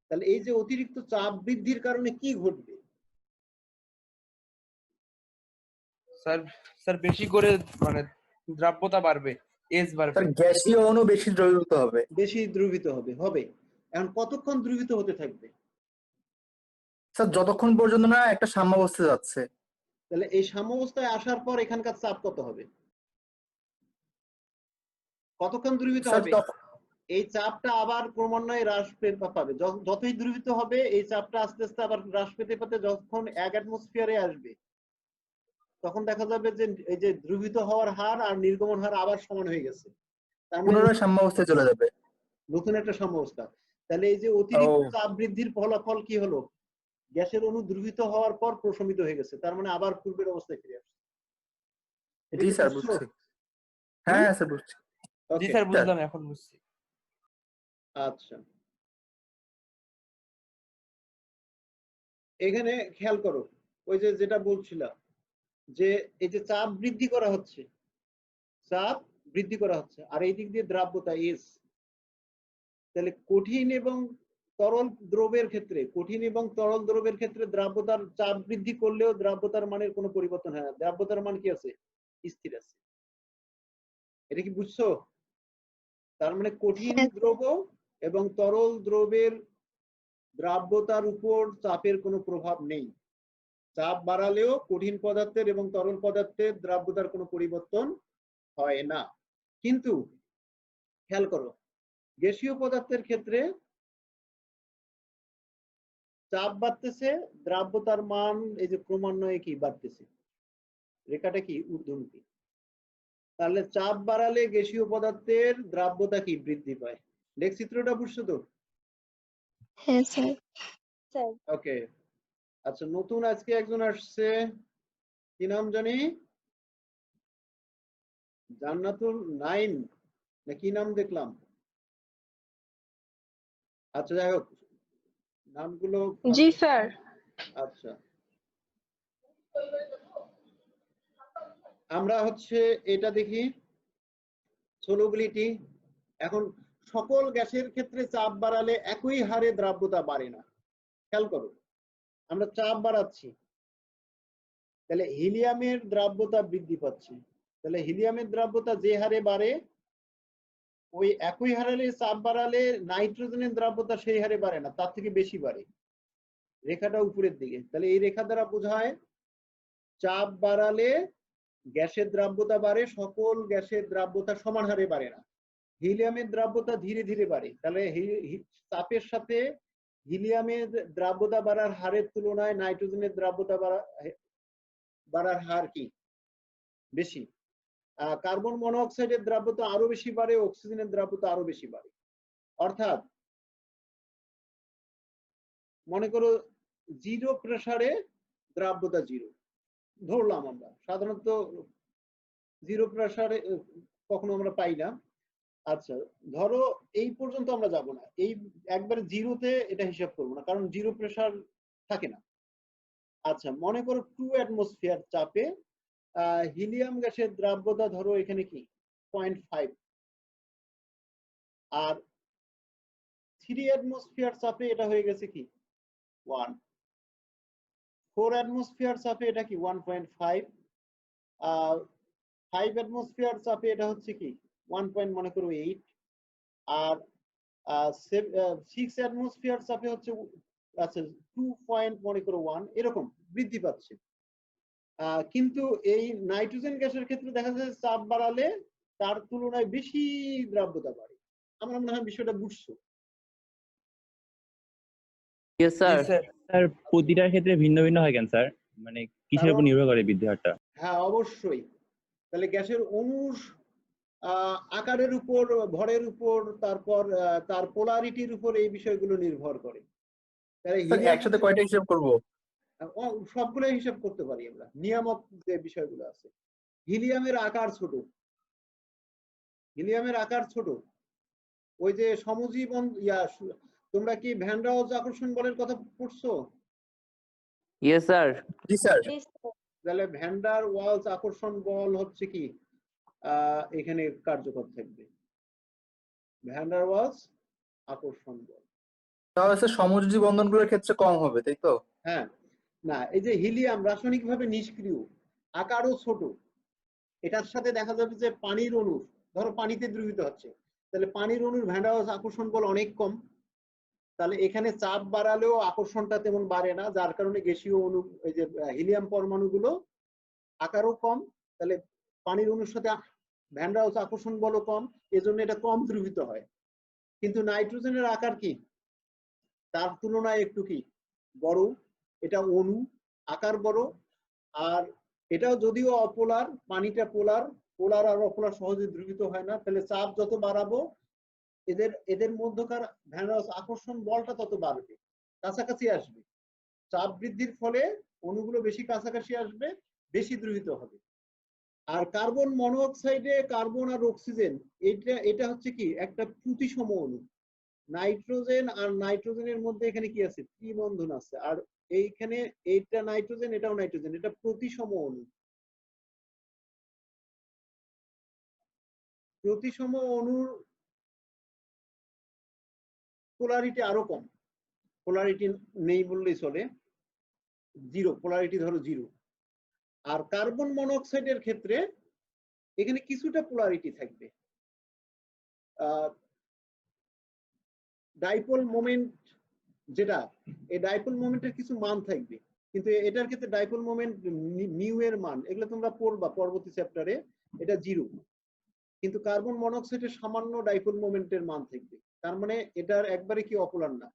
তাহলে এই যে অতিরিক্ত চাপ বৃদ্ধির কারণে কি ঘটবে? স্যার স্যার বেশি করে মানে দ্রাব্যতা বাড়বে, এস বাড়বে। স্যার গ্যাসীয় অণু বেশি দ্রবীভূত হবে। বেশি দ্রবীভূত হবে। এখন কতক্ষণ দ্রবীভূত হতে থাকবে? স্যার যতক্ষণ পর্যন্ত না একটা সাম্যাবস্থা যাচ্ছে। তাহলে এই সাম্যাবস্থায় আসার পর এখানকার চাপ কত হবে? কতক্ষণ দ্রবীভূত স্যার হবে? এই চাপটা আবার ক্রমান্বয়ে হ্রাস পাবে। যতই দ্রবীভূত হবে এই চাপটা আস্তে আস্তে আবার হ্রাস পেতে পেতে যখন 1 অ্যাটমসফিয়ারে আসবে তখন দেখা যাবে যে এই যে দ্রবীভূত হওয়ার হার আর নির্গমন হার আবার সমান হয়ে গেছে। তার মানে পুনরায় সাম্যাবস্থায় চলে যাবে। নতুন একটা সাম্যাবস্থা। তাহলে এই যে অতিরিক্ত চাপ বৃদ্ধির ফলাফল কি হলো? গ্যাসের অণু দ্রবীভূত হওয়ার পর প্রশমিত হয়ে গেছে। তার মানে আবার পূর্বের অবস্থায় ফিরে আসছে। জি স্যার বুঝছি। হ্যাঁ হ্যাঁ স্যার বুঝছি। জি স্যার বুঝলাম, এখন বুঝছি। আচ্ছা, এখানে খেয়াল করো, ওই যে যেটা বলছিলাম যে এই যে চাপ বৃদ্ধি করা হচ্ছে, চাপ বৃদ্ধি করা হচ্ছে আর এই দিক দিয়ে দ্রাব্যতা এস। তাহলে কঠিন এবং তরল দ্রবের ক্ষেত্রে, কঠিন এবং তরল দ্রবের ক্ষেত্রে দ্রাব্যতার চাপ বৃদ্ধি করলেও দ্রাব্যতার মানের কোনো পরিবর্তন হয় না, দ্রাব্যতার মান কি আছে, স্থির আছে। এটা কি বুঝছো? তার মানে কঠিন দ্রব এবং তরল দ্রবের দ্রাব্যতার উপর চাপের কোনো প্রভাব নেই। চাপ বাড়ালেও কঠিন পদার্থের এবং তরল পদার্থের দ্রাব্যতার কোনো পরিবর্তন হয় না। কিন্তু খেয়াল করো, গ্যাসীয় পদার্থের ক্ষেত্রে চাপ বাড়তেছে, দ্রাব্যতার মান এই যে ক্রমান্বয়ে কি বাড়তেছে, রেখাটা কি ঊর্ধ্বমুখী। তাহলে চাপ বাড়ালে গ্যাসীয় পদার্থের দ্রাব্যতা কি বৃদ্ধি পায়। লেখ চিত্রটা বুঝছো তো? হ্যাঁ স্যার। ওকে, আচ্ছা নতুন আজকে একজন আসছে, কি নাম জানি, জান্নাতুল নাইম না কি নাম দেখলাম। আচ্ছা যাই হোক, নামগুলো জি স্যার। আচ্ছা, আমরা হচ্ছে এটা দেখি সলিবিলিটি। এখন সকল গ্যাসের ক্ষেত্রে চাপ বাড়ালে একই হারে দ্রাব্যতা বাড়ে না। খেয়াল করো, আমরা চাপ বাড়াচ্ছি, তাহলে হিলিয়ামের দ্রাব্যতা বৃদ্ধি পাচ্ছে। তাহলে হিলিয়ামের দ্রাব্যতা যে হারে বাড়ে, ওই একই হারে চাপ বাড়ালে নাইট্রোজেনের দ্রাব্যতা সেই হারে বাড়ে না, তার থেকে বেশি বাড়ে। রেখাটা উপরের দিকে, তাহলে এই রেখা দ্বারা বোঝায় চাপ বাড়ালে গ্যাসের দ্রাব্যতা বাড়ে, সকল গ্যাসের দ্রাব্যতা সমান হারে বাড়ে না। হিলিয়ামের দ্রাব্যতা ধীরে ধীরে বাড়ে। তাহলে চাপের সাথে হিলিয়ামের দ্রাব্যতা বাড়ার হারের তুলনায় নাইট্রোজেনের দ্রাব্যতা বাড়ার হার কি বেশি। কার্বন মনোঅক্সাইডের দ্রাব্যতা আরো বেশি বাড়ে, অক্সিজেনের দ্রাব্যতা আরো বেশি বাড়ে। অর্থাৎ মনে করো জিরো প্রেসারে দ্রাব্যতা জিরো ধরলাম আমরা, সাধারণত জিরো প্রেসারে কখনো আমরা পাই না। আচ্ছা ধরো এই পর্যন্ত আমরা যাব না, এই একবারে জিরোতে এটা হিসাব করবো না, কারণ জিরো প্রেসার থাকে না। আচ্ছা মনে করো 2 অ্যাটমসফিয়ার চাপে হিলিয়াম গ্যাসের দ্রাব্যতা ধরো এখানে কি 0.5, আর 3 অ্যাটমসফিয়ার চাপে এটা হয়ে গেছে কি 1, 4 অ্যাটমসফিয়ার চাপে এটা কি 1.5, 5 অ্যাটমসফিয়ার চাপে এটা হচ্ছে কি 1. মনে করো 8, আর 6 অ্যাটমসফিয়ার চাপে হচ্ছে আচ্ছা 2. মনে করো 1, এরকম বৃদ্ধি পাচ্ছে। কিন্তু এই নাইট্রোজেন গ্যাসের ক্ষেত্রে দেখা যায় চাপ বাড়ালে তার তুলনায় বেশি দ্রাব্যতা বাড়ে। আমার মনে হয় বিষয়টা বুঝছো। Yes sir. স্যার স্যার প্রতিটার ক্ষেত্রে ভিন্ন ভিন্ন হয় কেন স্যার, মানে কিসের উপর নির্ভর করে বৃদ্ধি হারটা? হ্যাঁ অবশ্যই, তাহলে গ্যাসের অণুর আকারের উপর, ভরের উপর, তারপর তার পোলারিটির উপর এই বিষয়গুলো নির্ভর করে। তাহলে একসাথে কয়টা হিসাব করব? সবগুলো হিসাব করতে পারি আমরা, নিয়ামক যে বিষয়গুলো আছে। হিলিয়ামের আকার ছোট, হিলিয়ামের আকার ছোট, ওই যে সমজীবন তোমরা কি ভ্যান রাউজ আকর্ষণ বলের কথা পড়ছো? Yes sir. জি স্যার। তাহলে ভ্যান ডার ওয়ালস আকর্ষণ বল হচ্ছে কি এখানে কার্যকর থাকবে, ভ্যান ডার ওয়ালস আকর্ষণ বল। তাহলে স্যার সমযোজী বন্ধনগুলোর ক্ষেত্রে কম হবে, তাই তো? হ্যাঁ, না এই যে হিলিয়াম রাসায়নিকভাবে নিষ্ক্রিয়, আকারও ছোট, এটার সাথে দেখা যাবে যে পানির অণু, ধরো পানিতে দ্রবীভূত হচ্ছে, তাহলে পানির অণুর ভ্যান ডার ওয়ালস আকর্ষণ বল অনেক কম। তাহলে এখানে চাপ বাড়ালেও আকর্ষণটা তেমন বাড়ে না, যার কারণে গ্যাসীয় অণু এই যে হিলিয়াম পরমাণুগুলো আকারও কম, তাহলে পানির অণুর সাথে ভ্যান ডার ওয়ালস আকর্ষণ বলও কম, এজন্য এটা কম দ্রবীভূত হয়। কিন্তু নাইট্রোজেনের আকার কি তার তুলনায় একটু কি বড়, এটা অণু, আকার বড়, আর এটাও যদিও অপোলার, পানিটা পোলার, পোলার আর অপোলার সহজে দ্রবীভূত হয় না। তাহলে চাপ যত বাড়াবো এদের মধ্যকার ভ্যান ডার ওয়ালস আকর্ষণ বলটা তত বাড়বে, কাছাকাছি আসবে। চাপ বৃদ্ধির ফলে অণুগুলো বেশি কাছাকাছি আসবে, বেশি দ্রবীভূত হবে। আর কার্বন মনোঅক্সাইডে কার্বন আর অক্সিজেন, এটা হচ্ছে কি একটা প্রতিসম অণু। নাইট্রোজেন আর নাইট্রোজেনের মধ্যে এখানে কি আছে, ত্রিবন্ধন আছে, আর এইখানে এইটা নাইট্রোজেন, এটাও নাইট্রোজেন, এটা প্রতিসম অণু। প্রতিসম অণুর পোলারিটি আরো কম, পোলারিটি নেই বললেই চলে, জিরো, পোলারিটি ধরো জিরো। আর কার্বন মনোক্সাইডের ক্ষেত্রে এখানে কিছুটা পোলারিটি থাকবে, ডাইপোল মোমেন্ট যেটা, এই ডাইপোল মোমেন্টের কিছু মান থাকবে, কিন্তু এটার ক্ষেত্রে ডাইপোল মোমেন্ট মিউ এর মান এগুলো তোমরা পড়বা পরবর্তী চ্যাপ্টারে, এটা জিরো। কিন্তু কার্বন মনোক্সাইডের সামান্য ডাইপোল মোমেন্টের মান থাকবে, তার মানে এটার একবারে কি অপোলার না,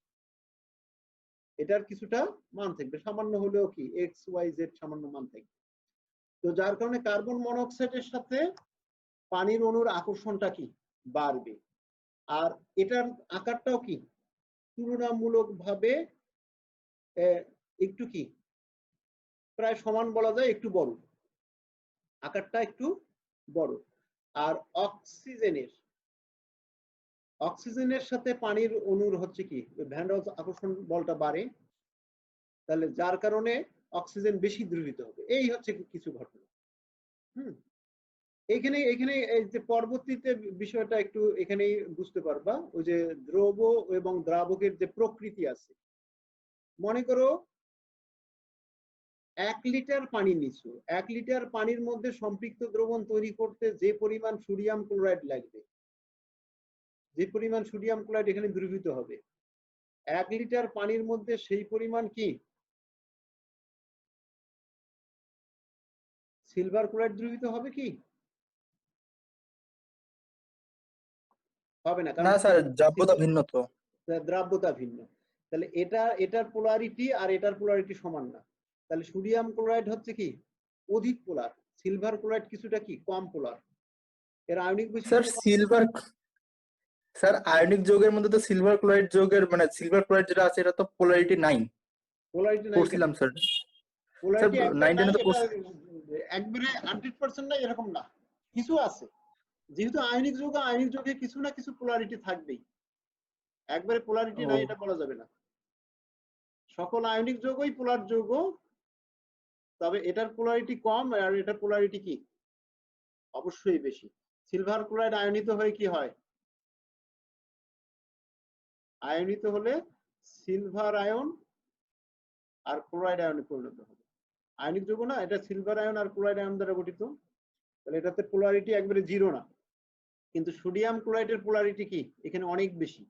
এটার কিছুটা মান থাকবে, সামান্য হলেও কি এক্স ওয়াই জেড সামান্য মান থাকবে। তো যার কারণে কার্বন মনোক্সাইডের সাথে পানির অণুর আকর্ষণটা কি বাড়বে, আর এটার আকারটাও কি তুলনামূলকভাবে একটু কি প্রায় সমান বলা যায়, একটু বড়, আকারটা একটু বড়। আর অক্সিজেনের সাথে পানির অণুর হচ্ছে কি ভ্যান ডার ওয়ালস আকর্ষণ বলটা বাড়ে, তাহলে যার কারণে অক্সিজেন বেশি দ্রবীভূত হবে, এই হচ্ছে কিছু ঘটনা। এখানে এই যে পরবর্তীতে বিষয়টা একটু এখানেই বুঝতে পারবা, ওই যে দ্রব এবং দ্রাবকের যে প্রকৃতি আছে। মনে করো 1 লিটার পানি নিছো, 1 লিটার পানির মধ্যে সম্পৃক্ত দ্রবণ তৈরি করতে যে পরিমাণ সোডিয়াম ক্লোরাইড লাগবে, যে পরিমাণ সোডিয়াম ক্লোরাইড এখানে দ্রবীভূত হবে, 1 লিটার পানির মধ্যে সেই পরিমাণ কি সিলভার ক্লোরাইড দ্রবীভূত হবে কি? হবে না, না কারণ স্যার, দ্রাব্যতা ভিন্ন তো। দ্রাব্যতা ভিন্ন। তাহলে এটার পোলারিটি আর এটার পোলারিটি সমান না, তাহলে সোডিয়াম ক্লোরাইড হচ্ছে কি অধিক পোলার, সিলভার ক্লোরাইড কিছুটা কি কম পোলার, এর আয়নিক স্যার বৈশিষ্ট্য স্যার আয়নিক যৌগের মধ্যে তো সিলভার ক্লোরাইড যৌগের মানে সিলভার ক্লোরাইড যেটা আছে এটা তো পোলারিটি 9 পোলারিটি নাই, পড়ছিলাম স্যার। পোলারিটি একবারে 9 নাই, তো এটা একবারে 100% নাই এরকম না, কিছু আছে। যেহেতু আয়নিক যৌগে কিছু না কিছু পোলারিটি থাকবেই, একবারে পোলারিটি নাই এটা বলা যাবে না। সকল আয়নিক যৌগই পোলার যৌগ, তবে এটার পোলারিটি কম আর এটার পোলারিটি কি অবশ্যই বেশি। সিলভার ক্লোরাইড আয়নিত হয়ে কি হয়, আয়নিত হলে সিলভার আয়ন আর ক্লোরাইড আয়নে পরিণত হবে। আয়নিক যৌগ না, এটা সিলভার আয়ন আর ক্লোরাইড আয়ন দ্বারা গঠিত, তাহলে এটাতে পোলারিটি একবারে জিরো না। কিন্তু সোডিয়াম ক্লোরাইডের পোলারিটি কি এখানে অনেক বেশি।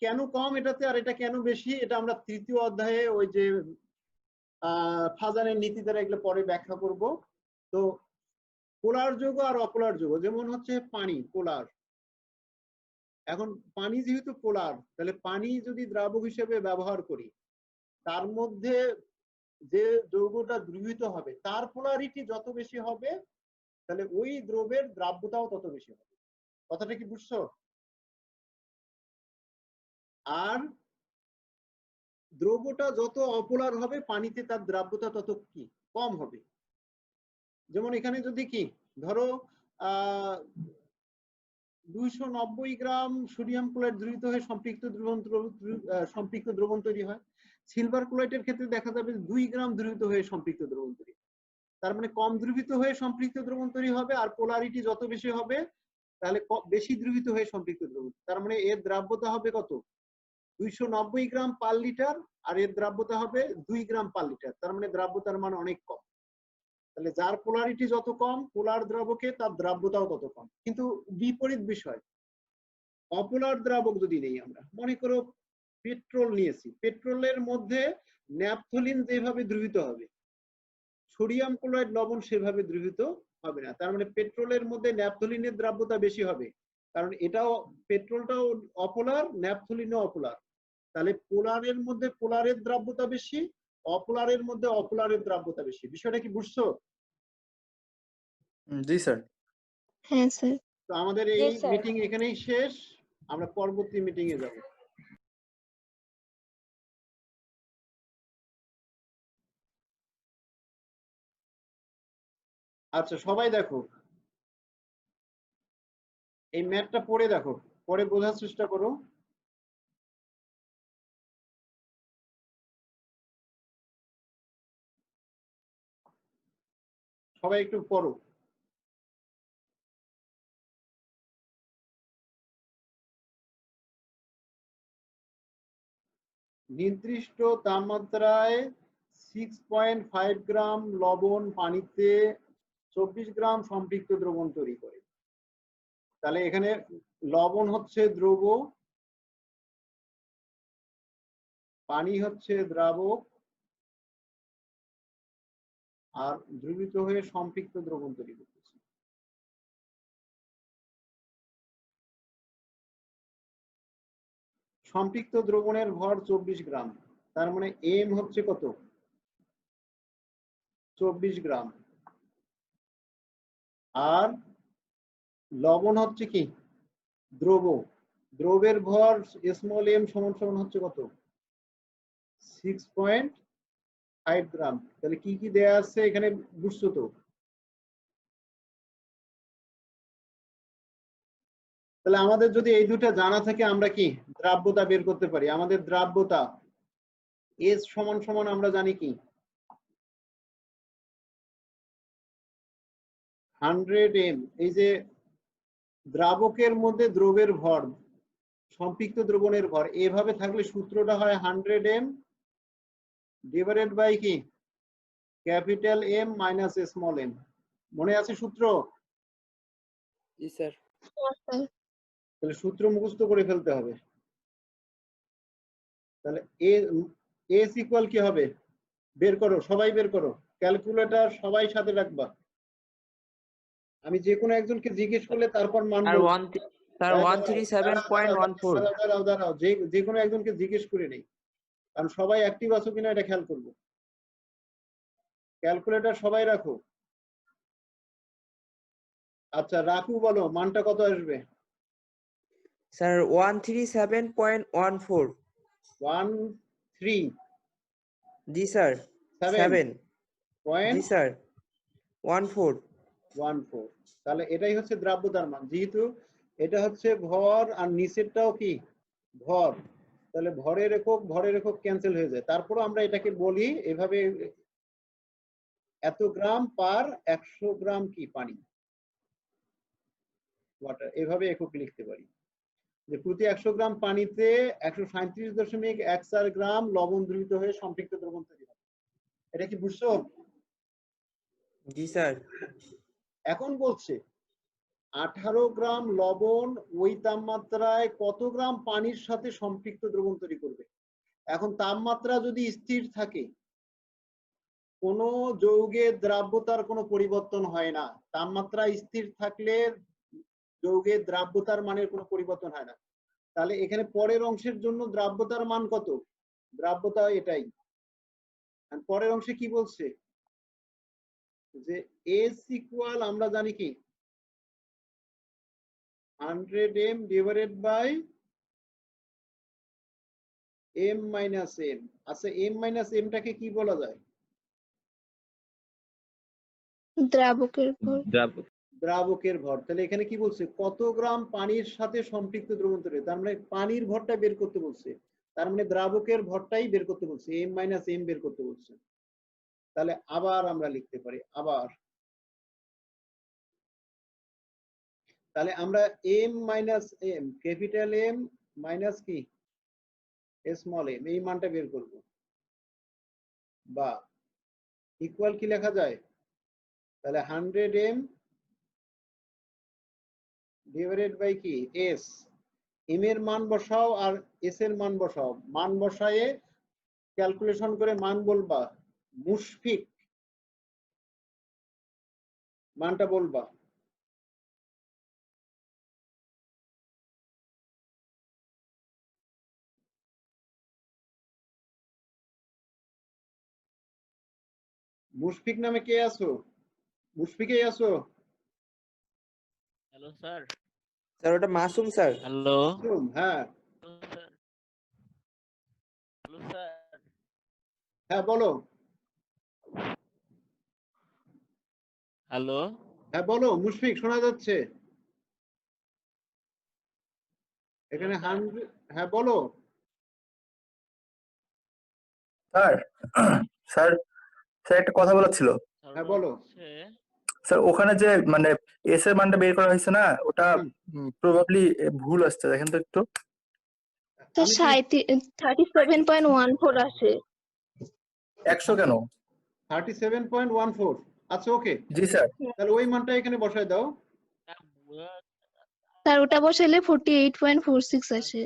কেন কম এটাতে আর এটা কেন বেশি, এটা আমরা তৃতীয় অধ্যায়ে ওই যে ফাজানের নীতি দ্বারা এগুলো পরে ব্যাখ্যা করব। তো পোলার যৌগ আর অপোলার যৌগ, যেমন হচ্ছে পানি পোলার, এখন পানি যেহেতু পোলার, তাহলে পানি যদি দ্রাবক হিসেবে ব্যবহার করি, তার মধ্যে যে যৌগটা দ্রবীভূত হবে তার পোলারিটি যত বেশি হবে, তাহলে ওই দ্রবের দ্রাব্যতাও তত বেশি হবে। কথাটা কি বুঝছো? আর দ্রব্যটা যত অপোলার হবে পানিতে তার দ্রাব্যতা তত কি কম হবে। যেমন এখানে যদি কি ধরো 290 গ্রাম সোডিয়াম ক্লোরাইড দ্রবীভূত হয়ে সম্পৃক্ত দ্রবণ তৈরি হয়, সিলভার ক্লোরাইডের ক্ষেত্রে দেখা যাবে 2 গ্রাম দ্রবীভূত হয়ে সম্পৃক্ত দ্রবণ তৈরি, তার মানে কম দ্রবীভূত হয়ে সম্পৃক্ত দ্রবণ তৈরি হবে, আর পোলারিটি যত বেশি হবে তাহলে বেশি দ্রবীভূত হয়ে সম্পৃক্ত দ্রবণ, তার মানে এর দ্রাব্যতা হবে কত 290 গ্রাম পার লিটার, আর এর দ্রাব্যতা হবে 2 গ্রাম পার লিটার, তার মানে দ্রাব্যতার মান অনেক কম। তাহলে যার পোলারিটি যত কম পোলার দ্রাবকে তার দ্রাব্যতাও তত কম। কিন্তু বিপরীত বিষয়, অপোলার দ্রাবক যদি নেই, আমরা মনে করো পেট্রোল নিয়েছি, পেট্রোলের মধ্যে ন্যাপথলিন যেভাবে দ্রবীভূত হবে সোডিয়াম ক্লোরাইড লবণ সেভাবে দ্রবীভূত হবে না, তার মানে পেট্রোলের মধ্যে ন্যাপথলিনের দ্রাব্যতা বেশি হবে, কারণ এটাও পেট্রোলটাও অপোলার, ন্যাপথলিনও অপোলার। তাহলে পোলারের মধ্যে পোলারের দ্রাব্যতা বেশি, অপোলারের মধ্যে অপোলারের দ্রাব্যতা বেশি। বিষয়টা কি বুঝছো? জি স্যার। হ্যাঁ স্যার। তো আমাদের এই মিটিং এখানেই শেষ, আমরা পরবর্তী মিটিং এ যাব। আচ্ছা সবাই দেখো, এই ম্যাথটা পড়ে দেখো, পরে বোঝার চেষ্টা করো। সবাই একটু পড়ো। নির্দিষ্ট তাপমাত্রায় 6.5 গ্রাম লবণ পানিতে 24 গ্রাম সম্পৃক্ত দ্রবণ তৈরি করে। তাহলে এখানে লবণ হচ্ছে দ্রব, পানি হচ্ছে দ্রাবক, আর দ্রবীভূত হয়ে সম্পৃক্ত দ্রবণ তৈরি করতেছে। সম্পৃক্ত দ্রবণের ভর 24 গ্রাম, তার মানে এম হচ্ছে কত? 24 গ্রাম। আর লবণ হচ্ছে কি? দ্রব, দ্রবের ভর স্মল এম সমান সমান হচ্ছে কত? 6.5 গ্রাম। তাহলে কি কি দেয়া আছে এখানে বুঝছো তো? তাহলে আমাদের যদি এই দুটা জানা থাকে আমরা কি দ্রাব্যতা বের করতে পারি। আমাদের দ্রাব্যতা এস সমান সমান আমরা জানি কি 100 এম। এই যে দ্রাবকের মধ্যে দ্রবের ভর, সম্পৃক্ত দ্রবণের ভর এভাবে থাকলে সূত্রটা হয় 100 এম ডিভাইডেড বাই কি capital M minus small M. মনে আছে সূত্র? জি স্যার। Yes, sir. তাহলে সূত্র মুখস্থ করে ফেলতে হবে। তাহলে এস ইকুয়াল কি হবে? বের করো, সবাই বের করো, ক্যালকুলেটর সবাই সাথে রাখবা। আমি যে কোনো একজনকে জিজ্ঞেস করলে তারপর মান স্যার বলবো। স্যার 137.14। দাঁড়াও, যে কোনো একজনকে জিজ্ঞেস করে নেই, কারণ সবাই অ্যাক্টিভ আছো কিনা এটা খেয়াল করবো। ক্যালকুলেটর সবাই রাখো। আচ্ছা রাখু, বলো মানটা কত আসবে? স্যার 137.14। 13 জি স্যার। 7 জি 7.14। স্যার 14। তাহলে এটাই হচ্ছে দ্রাব্যতার মান। যেহেতু এটা হচ্ছে ভর আর নিচেরটাও কি ভর, তাহলে ভরের একক ক্যান্সেল হয়ে যায়। তারপরে আমরা এটাকে বলি এভাবে, এত গ্রাম পার 100 গ্রাম কি পানি, ওয়াটার, এভাবে একক লিখতে পারি যে প্রতি 100 গ্রাম পানিতে 137.14 গ্রাম লবণ দ্রবীভূত হয়ে সম্পৃক্ত দ্রবণ তৈরি হবে। এটা কি বুঝছো? জি স্যার। এখন বলছে 18 গ্রাম লবণ ওই তাপমাত্রায় কত গ্রাম পানির সাথে সম্পৃক্ত দ্রবণ তৈরি করবে। এখন তাপমাত্রা যদি স্থির থাকে, কোন যৌগের দ্রাব্যতার কোনো পরিবর্তন হয় না। তাপমাত্রা স্থির থাকলে যৌগের দ্রাব্যতার মানের কোনো পরিবর্তন হয় না। তাহলে এখানে পরের অংশের জন্য দ্রাব্যতার মান কত? দ্রাব্যতা এটাই। আর পরের অংশে কি বলছে যে এস ইকুয়াল আমরা জানি কি 100 M divided by M minus M. আচ্ছা এম মাইনাস এমটাকে কি বলা যায়? দ্রাবকের ভর। দ্রাবকের ভর। তাহলে এখানে কি বলছে? কত গ্রাম পানির সাথে সম্পৃক্ত দ্রবণ তৈরি। তার মানে পানির ভরটা বের করতে বলছে, তার মানে দ্রাবকের ভরটাই বের করতে বলছে, এম মাইনাস এম বের করতে বলছে। তাহলে আবার আমরা লিখতে পারি আবার, তাহলে আমরা M minus M capital M minus কি স্মল এম এই মানটা বের করব, বা ইকুয়াল কি লেখা যায়? তাহলে 100 এম ডিভাইডেড বাই কি এস। এম এর মান বসাও আর এস এর মান বসাও, মান বসায়ে ক্যালকুলেশন করে মান বলবা, মুশফিক মানটা বলবা। মুশফিক নামে কে আছো? মুশফিকেই আছো? Hello sir. স্যার ওটা মাসুম স্যার। হ্যালো। হ্যাঁ হ্যালো স্যার। হ্যাঁ বলো। হ্যালো। হ্যাঁ বলো মুশফিক, শোনা যাচ্ছে এখানে 100। হ্যাঁ বলো। স্যার স্যার স্যার একটা কথা বলার ছিল। হ্যাঁ বলো। স্যার ওখানে যে মানে এস এর মানটা বের করা হয়েছে না, ওটা হুম। প্রবাবলি ভুল আসছে, দেখেন তো একটু। স্যার 37.14 আসে। 100 কেন? 37.14। আচ্ছা ওকে, জি স্যার। তাহলে ওই মানটা এখানে বসায় দাও। স্যার ওটা বসাইলে 48.46 আসে।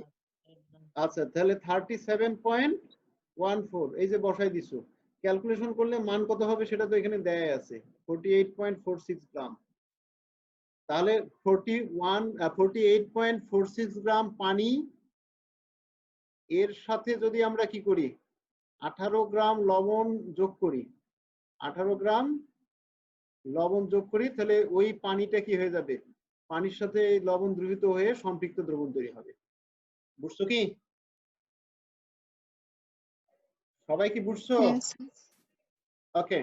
আচ্ছা তাহলে 37.14 এই যে বসাই দিছো, ক্যালকুলেশন করলে মান কত হবে সেটা তো এখানে দেয়াই আছে, 48.46 গ্রাম। তাহলে 48.46 গ্রাম পানি এর সাথে যদি আমরা কি করি 18 গ্রাম লবণ যোগ করি, 18 গ্রাম লবণ যোগ করি, তাহলে ওই পানিটা কি হয়ে যাবে, পানির সাথে এই লবণ দ্রবীভূত হয়ে সম্পৃক্ত দ্রবণ তৈরি হবে। বুঝছো কি? সবাই কি বুঝছো? হ্যাঁ স্যার। ওকে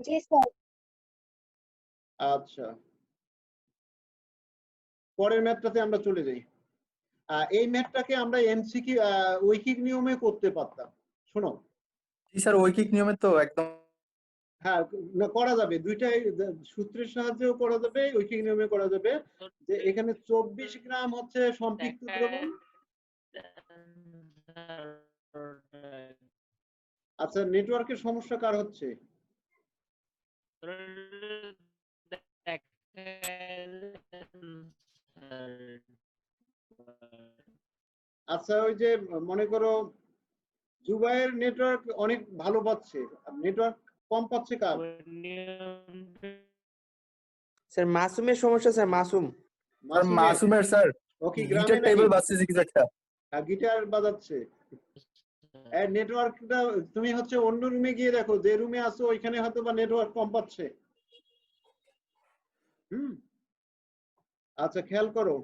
জি স্যার। আচ্ছা, পরের ম্যাথটাতে আমরা চলে যাই। এই ম্যাথটাকে আমরা এমসিকিউ ঐকিক নিয়মে করতে পারতাম। শোনো, জি স্যার, ঐকিক নিয়মে তো একদম। হ্যাঁ না, করা যাবে দুইটাই, সূত্রের সাহায্যেও করা যাবে, ঐকিক নিয়মে করা যাবে। যে এখানে 24 গ্রাম হচ্ছে সম্পৃক্ত দ্রবণ। আচ্ছা, নেটওয়ার্কের সমস্যা কার হচ্ছে? আচ্ছা, ওই যে মনে করো জুবাইয়ের নেটওয়ার্ক অনেক ভালো পাচ্ছে, নেটওয়ার্ক কম পাচ্ছে কার? স্যার মাসুমের সমস্যা, স্যার মাসুম। স্যার মাসুমের স্যার ও কি গিটার গ্রামে নাকি? টেবিল বাজছে কিছু একটা। গিটার বাজাচ্ছে। নেটওয়ার্কটা তুমি হচ্ছে অন্য রুমে গিয়ে দেখো, যে রুমে আছো ওইখানে হয়তো বা নেটওয়ার্ক কম পাচ্ছে। আচ্ছা খেয়াল করো,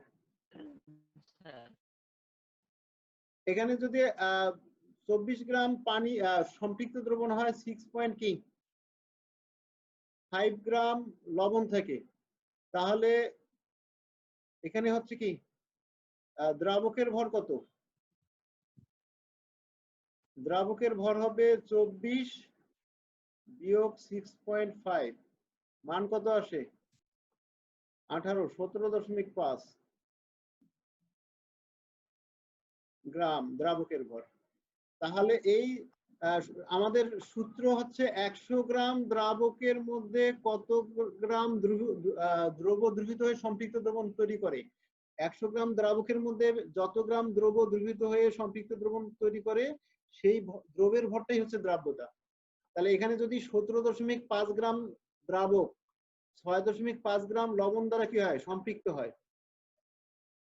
এখানে যদি 24 গ্রাম পানি সম্পৃক্ত দ্রবণ হয় 6.5 গ্রাম লবণ থেকে, তাহলে এখানে হচ্ছে কি দ্রাবকের ভর কত? দ্রাবকের ভর হবে 24 বিয়োগ 6.5, মান কত আসে? 18, 17.5 গ্রাম দ্রাবকের ভর। তাহলে এই আমাদের সূত্র হচ্ছে 100 গ্রাম দ্রাবকের মধ্যে কত গ্রাম দ্রব দ্রবীভূত হয়ে সম্পৃক্ত দ্রবণ তৈরি করে। 100 গ্রাম দ্রাবকের মধ্যে যত গ্রাম দ্রব দ্রবীভূত হয়ে সম্পৃক্ত দ্রবণ তৈরি করে সেই দ্রবের ভরটাই হচ্ছে দ্রাব্যতা। তাহলে এখানে যদি 17.5 গ্রাম দ্রাবক 6.5 গ্রাম লবণ দ্বারা কি হয় সম্পৃক্ত হয়,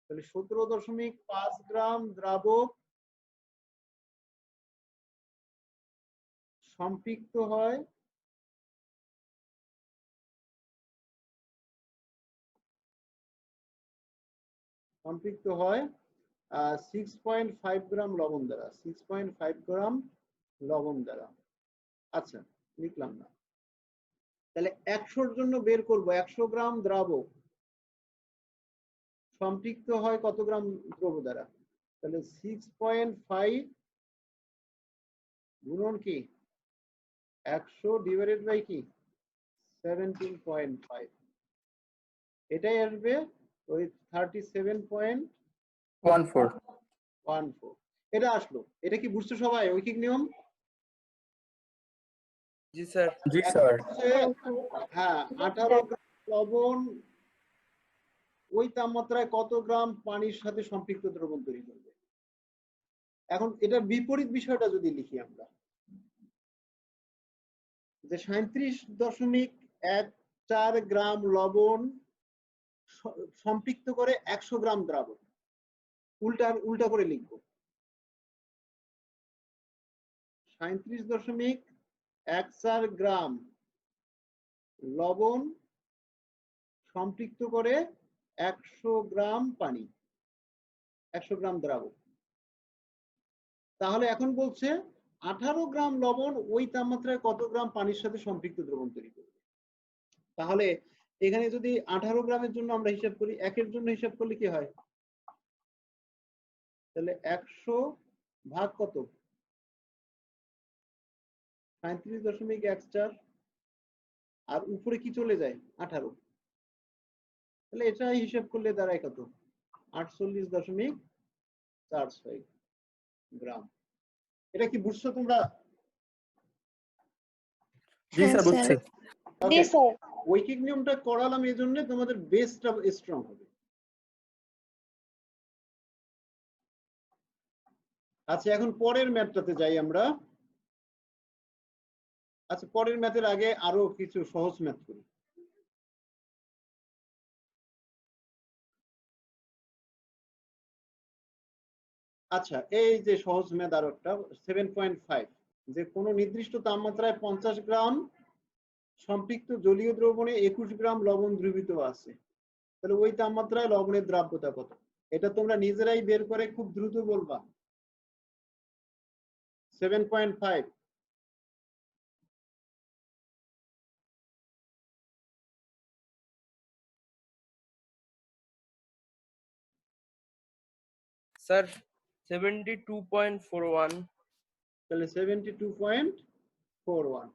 তাহলে 17.5 গ্রাম দ্রাবক সম্পৃক্ত হয় 6.5 গ্রাম লবণ দ্বারা, 6.5 গ্রাম লবণ দ্বারা। আচ্ছা লিখলাম না, তাহলে 100-র জন্য বের করব 100 গ্রাম দ্রাবক সম্পৃক্ত হয় কত গ্রাম দ্রব দ্বারা, তাহলে 6.5 গুণন কি 100 ডিভাইডেড বাই কি 17.5, এটাই আসবে ওই 37.14। এটা আসলো। এটা কি বুঝছো সবাই ঐকিক নিয়ম? জি স্যার। জি স্যার। হ্যাঁ, 18 গ্রাম লবণ ওই তাপমাত্রায় কত গ্রাম পানির সাথে সম্পৃক্ত দ্রবণ তৈরি করবে। এখন এটা বিপরীত বিষয়টা যদি লিখি আমরা, যে 37.14 গ্রাম লবণ সম্পৃক্ত করে 100 গ্রাম দ্রাবক, উল্টা করে লিখবো 37.14 গ্রাম লবণ সম্পৃক্ত করে 100 গ্রাম পানি, 100 গ্রাম দ্রাবক। তাহলে এখন বলছে 18 গ্রাম লবণ ওই তাপমাত্রায় কত গ্রাম পানির সাথে সম্পৃক্ত দ্রবণ তৈরি করবে। তাহলে এখানে যদি 18 গ্রামের জন্য আমরা হিসাব করি, একের জন্য হিসাব করলে কি হয়, তাহলে 100 ভাগ কত 37.14, আর উপরে কি চলে যায় 18, তাহলে এটা হিসাব করলে দাঁড়ায় কত 48.46। গ্রাম। এটা কি বুঝছো তোমরা? জি হ্যাঁ স্যার, স্যার। বুঝছি। জি স্যার। ঐকিক নিয়মটা করালাম এই জন্য তোমাদের বেসটা স্ট্রং হবে। আচ্ছা, এখন পরের ম্যাথটাতে যাই আমরা। আচ্ছা, পরের ম্যাথের আগে আরো কিছু সহজ ম্যাথ করি। আচ্ছা, এই যে সহজ ম্যাথ আরো একটা 7.5, যে কোনো নির্দিষ্ট তাপমাত্রায় 50 গ্রাম সম্পৃক্ত জলীয় দ্রবণে 21 গ্রাম লবণ দ্রবীভূত আছে, তাহলে ওই তাপমাত্রায় লবণের দ্রাব্যতা কত? এটা তোমরা নিজেরাই বের করে খুব দ্রুত বলবা। 7.5। স্যার 72.41। তাহলে 72.41।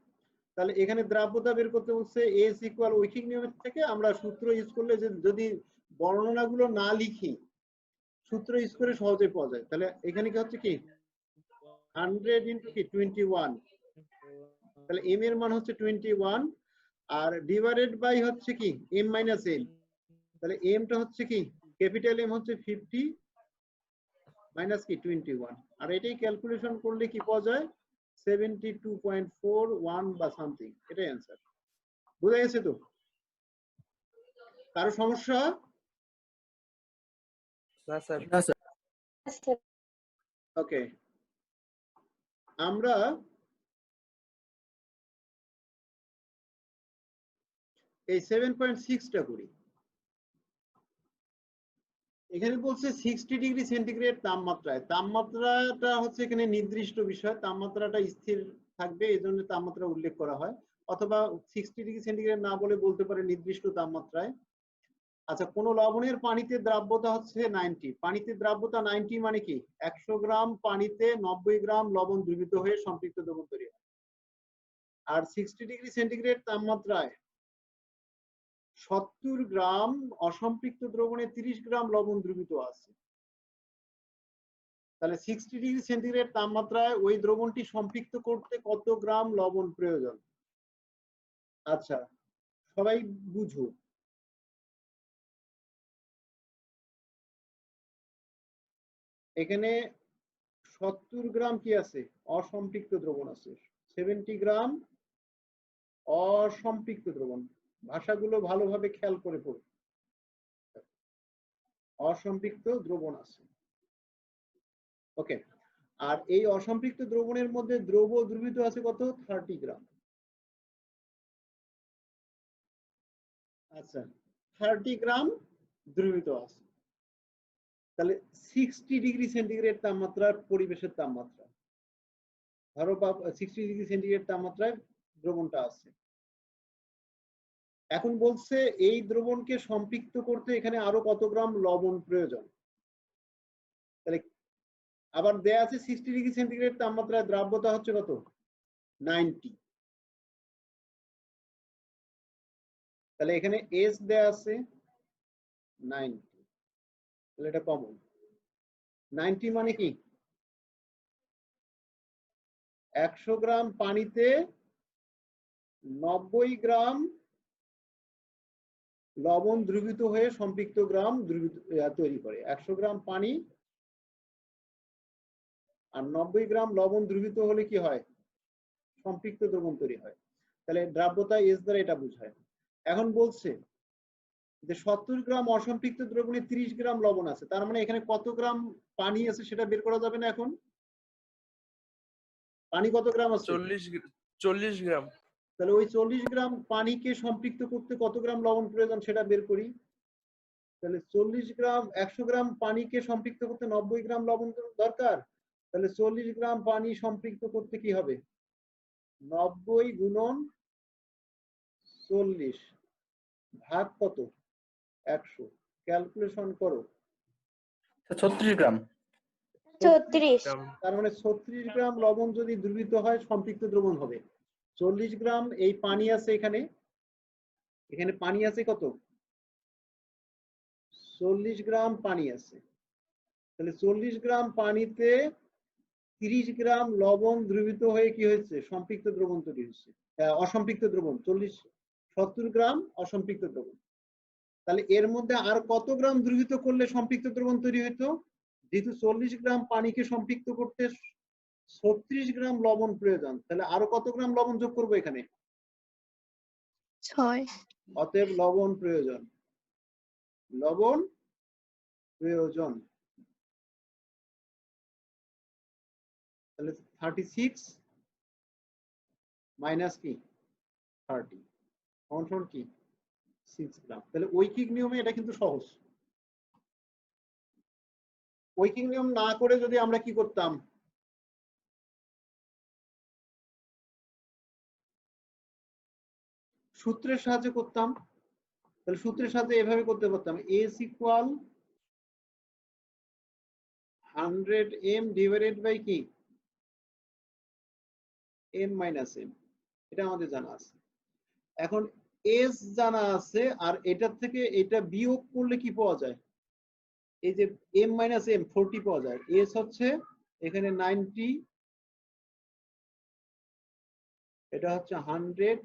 তাহলে এখানে দ্রাব্যতা বের করতে বলছে এস ইকুয়াল ঐকিক নিয়মের থেকে আমরা সূত্র ইউজ করলে যে যদি বর্ণনাগুলো না লিখি সূত্র ইউজ করে সহজে পাওয়া যায়। তাহলে এখানে কি হচ্ছে কি 100 ইন্টু কি 21, তাহলে এম এর মান হচ্ছে 21 আর ডিভাইডেড বাই হচ্ছে কি এম মাইনাস এন, তাহলে এমটা হচ্ছে কি ক্যাপিটাল এম হচ্ছে 50 মাইনাস কি 21, আর এটাই ক্যালকুলেশন করলে কি পাওয়া যায় 72.41 বা সামথিং, এটাই অ্যান্সার। বুঝা গেছে তো? কারো সমস্যা? না স্যার। না স্যার। ওকে, আমরা এই 7.6টা করি। এখানে বলছে 60 ডিগ্রি সেন্টিগ্রেড তাপমাত্রায়, তাপমাত্রাটা হচ্ছে এখানে নির্দিষ্ট বিষয়, তাপমাত্রাটা স্থির থাকবে এই জন্য তাপমাত্রা উল্লেখ করা হয়, অথবা 60 ডিগ্রি সেন্টিগ্রেড না বলে বলতে পারে নির্দিষ্ট তাপমাত্রায়। আচ্ছা, কোন লবণের পানিতে দ্রাব্যতা হচ্ছে 90, পানিতে দ্রাব্যতা 90 মানে কি 100 গ্রাম পানিতে 90 গ্রাম লবণ দ্রবীভূত হয়ে সম্পৃক্ত দ্রবণ তৈরি হয়। আর 60 ডিগ্রি সেন্টিগ্রেড তাপমাত্রায় 70 গ্রাম অসম্পৃক্ত দ্রবণে 30 গ্রাম লবণ দ্রবীভূত আছে। তাহলে 60 ডিগ্রি সেন্টিগ্রেড তাপমাত্রায় ওই দ্রবণটি সম্পৃক্ত করতে কত গ্রাম লবণ প্রয়োজন? আচ্ছা, সবাই বুঝো। এখানে 70 গ্রাম কি আছে? অসম্পৃক্ত দ্রবণ আছে। 70 গ্রাম অসম্পৃক্ত দ্রবণ, ভাষাগুলো ভালোভাবে খেয়াল করে পড়ো। অসম্পৃক্ত দ্রবণ আছে। ওকে, আর এই অসম্পৃক্ত দ্রবণের মধ্যে দ্রবীভূত আছে কত? 30 গ্রাম। আচ্ছা, 30 গ্রাম দ্রবীভূত আছে। তাহলে 60 ডিগ্রি সেন্টিগ্রেড তাপমাত্রার পরিবেশের তাপমাত্রা ধরো বা 60 ডিগ্রি সেন্টিগ্রেড তাপমাত্রায় দ্রবণটা আছে। এখন বলছে এই দ্রবণকে সম্পৃক্ত করতে এখানে আরো কত গ্রাম লবণ প্রয়োজন। তাহলে আবার দেয়া আছে 60 ডিগ্রি সেন্টিগ্রেড তাপমাত্রায় দ্রাব্যতা হচ্ছে কত? 90। তাহলে এখানে এস দেয়া আছে 90, তাহলে এটা কমন। 90 মানে কি 100 গ্রাম পানিতে 90 গ্রাম লবণ দ্রবীভূত হয়ে সম্পৃক্ত গ্রাম তৈরি করে। 100 গ্রাম পানি আর 90 গ্রাম লবণ দ্রবীভূত হলে কি হয়? সম্পৃক্ত দ্রবণ তৈরি হয়। তাহলে দ্রাব্যতা এস দ্বারা এটা বোঝায়। এখন বলছে যে 70 গ্রাম অসম্পৃক্ত দ্রবণে 30 গ্রাম লবণ আছে, তার মানে এখানে কত গ্রাম পানি আছে সেটা বের করা যাবে না। এখন পানি কত গ্রাম আছে? 40 গ্রাম। তাহলে ওই 40 গ্রাম পানিকে সম্পৃক্ত করতে কত গ্রাম লবণ প্রয়োজন সেটা বের করি। তাহলে 40 গ্রাম 100 গ্রাম পানিকে সম্পৃক্ত করতে 90 গ্রাম লবণ দরকার। তাহলে 40 গ্রাম পানি সম্পৃক্ত করতে কি হবে? 90 গুণন 40 ভাগ কত? 100, ক্যালকুলেশন করো। 36 গ্রাম। 36। তার মানে 36 গ্রাম লবণ যদি দ্রবীভূত হয় সম্পৃক্ত দ্রবণ হবে। 40 গ্রাম এই পানি আছে, এখানে এখানে পানি আছে কত? 40 গ্রাম পানি আছে। তাহলে 40 গ্রাম পানিতে 30 গ্রাম লবণ দ্রবীভূত হয়ে কি হয়েছে, সম্পৃক্ত দ্রবণ তৈরি হয়েছে, অসম্পৃক্ত দ্রবণ 70 গ্রাম অসম্পৃক্ত দ্রবণ। তাহলে এর মধ্যে আর কত গ্রাম দ্রবীভূত করলে সম্পৃক্ত দ্রবণ তৈরি হইতো? যেহেতু 40 গ্রাম পানিকে সম্পৃক্ত করতে 36 গ্রাম লবণ প্রয়োজন, তাহলে আরো কত গ্রাম লবণ যোগ করবো এখানে? 6 অতএব লবণ প্রয়োজন, লবণ প্রয়োজন। তাহলে 36 মাইনাস কি 30 সমান কি 6 গ্রাম। তাহলে ঐকিক নিয়মে এটা কিন্তু সহজ। ঐকিক নিয়ম না করে যদি আমরা কি করতাম, সূত্রের সাহায্যে করতাম, তাহলে সূত্রের সাহায্যে এভাবে করতে পারতাম, S equal 100 m divided by কি m মাইনাস m, এটা আমাদের জানা আছে। এখন S জানা আছে, আর এটার থেকে এটা বিয়োগ করলে কি পাওয়া যায়? এই যে m মাইনাস m 40 পাওয়া যায়। S হচ্ছে এখানে 90, এটা হচ্ছে 100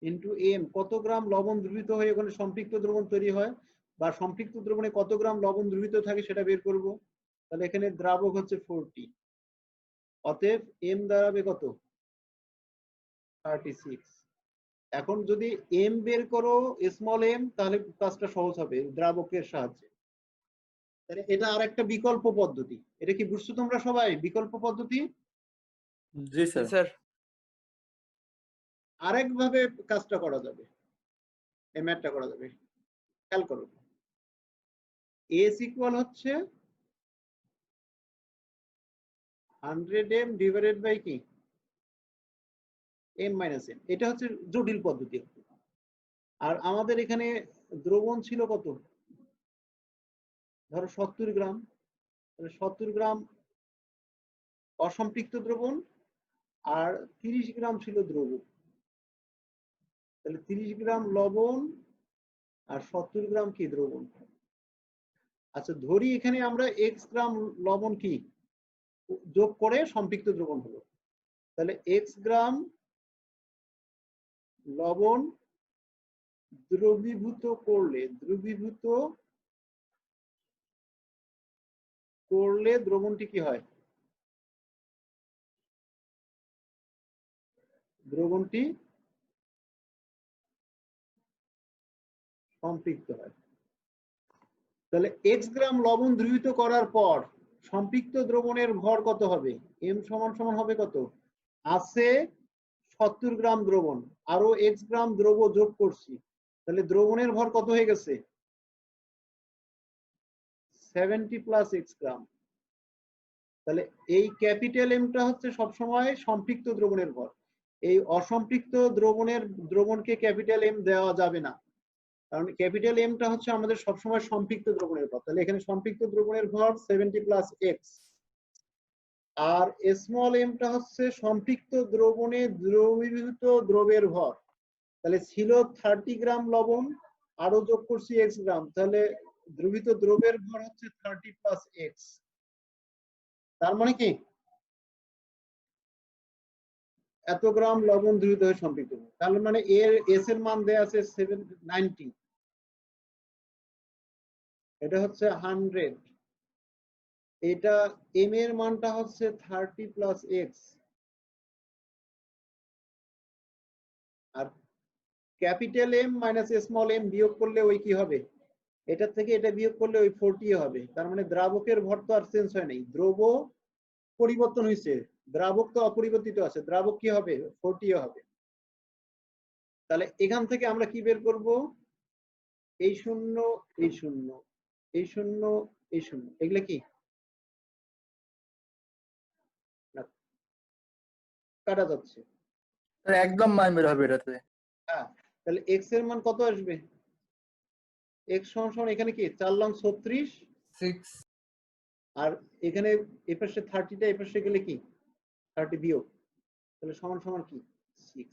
ইন্টু m, কত গ্রাম লবণ দ্রবীভূত হয়ে ওখানে সম্পৃক্ত দ্রবণ তৈরি হয়, বা সম্পৃক্ত দ্রবণে কত গ্রাম লবণ দ্রবীভূত থাকে সেটা বের করব। তাহলে এখানে দ্রাবক হচ্ছে 40, অতএব m দাঁড়াবে কত 36। এখন যদি m বের করো স্মল m, তাহলে কাজটা সহজ হবে দ্রাবকের সাহায্যে। তাহলে এটা আর একটা বিকল্প পদ্ধতি। এটা কি বুঝছো তোমরা সবাই? বিকল্প পদ্ধতি। জি স্যার। স্যার আরেকভাবে কাজটা করা যাবে, এই ম্যাথটা করা যাবে। খেয়াল করো, S ইকুয়াল হচ্ছে 100 m ডিভাইডেড বাই কি m মাইনাস m, এটা হচ্ছে জটিল পদ্ধতি। আর আমাদের এখানে দ্রবণ ছিল কত, ধরো 70 গ্রাম, তাহলে 70 গ্রাম অসম্পৃক্ত দ্রবণ আর 30 গ্রাম ছিল দ্রবণ, তাহলে 30 গ্রাম লবণ আর 70 গ্রাম কি দ্রবণ। আচ্ছা ধরি এখানে আমরা x গ্রাম লবণ কি যোগ করে সম্পৃক্ত দ্রবণ হলো, তাহলে x গ্রাম লবণ দ্রবীভূত করলে দ্রবণটি কি হয়, দ্রবণটি সম্পৃক্ত হয়। তাহলে x গ্রাম লবণ দ্রবীভূত করার পর সম্পৃক্ত দ্রবণের ভর কত হবে? m সমান সমান হবে কত, আছে 70 গ্রাম দ্রবণ, আরো x গ্রাম দ্রব যোগ করছি, তাহলে দ্রবণের ভর কত হয়ে গেছে 70 প্লাস x গ্রাম। তাহলে এই ক্যাপিটাল এমটা হচ্ছে সবসময় সম্পৃক্ত দ্রবণের ভর। এই অসম্পৃক্ত দ্রবণকে ক্যাপিটাল এম দেওয়া যাবে না, কারণ ক্যাপিটাল এমটা হচ্ছে আমাদের সবসময় সম্পৃক্ত দ্রবণের ভর। তাহলে এখানে সম্পৃক্ত দ্রবণের ভর 70 প্লাস এক্স, আর স্মল এমটা হচ্ছে সম্পৃক্ত দ্রবণে দ্রবীভূত দ্রবের ভর। তাহলে ছিল 30 গ্রাম লবণ, আরো যোগ করছি x গ্রাম, তাহলে দ্রবীভূত দ্রবের ভর হচ্ছে 30 প্লাস এক্স। তার মানে কি এত গ্রাম লবণ দ্রবীভূত হয়ে সম্পৃক্ত। তাহলে মানে এর এস এর মান দেয়া আছে 790, এটা হচ্ছে 100, এটা এম এর মানটা হচ্ছে 30 প্লাস এক্স, আর capital M minus small m বিয়োগ করলে ওই কি হবে, এটা থেকে এটা বিয়োগ করলে ওই 40 হবে। তার মানে দ্রাবকের ভর তো আর চেঞ্জ হয় নাই, দ্রব পরিবর্তন হয়েছে, দ্রাবক তো অপরিবর্তিত আছে, দ্রাবক কি হবে 40 হবে। তাহলে এখান থেকে আমরা কি বের করব, এই শূন্য এই শূন্য এই শূন্য এই শূন্য, এগুলা কি কাটা যাচ্ছে, একদম মান বের হবে এটাতে। হ্যাঁ। তাহলে এক্স এর মান কত আসবে, এক্স সমান সমান এখানে কি 4 লং 36, 6 আর এখানে এই পাশে 30টা এই পাশে গেলে কি 30 বিয়োগ, তাহলে সমান সমান কি 6।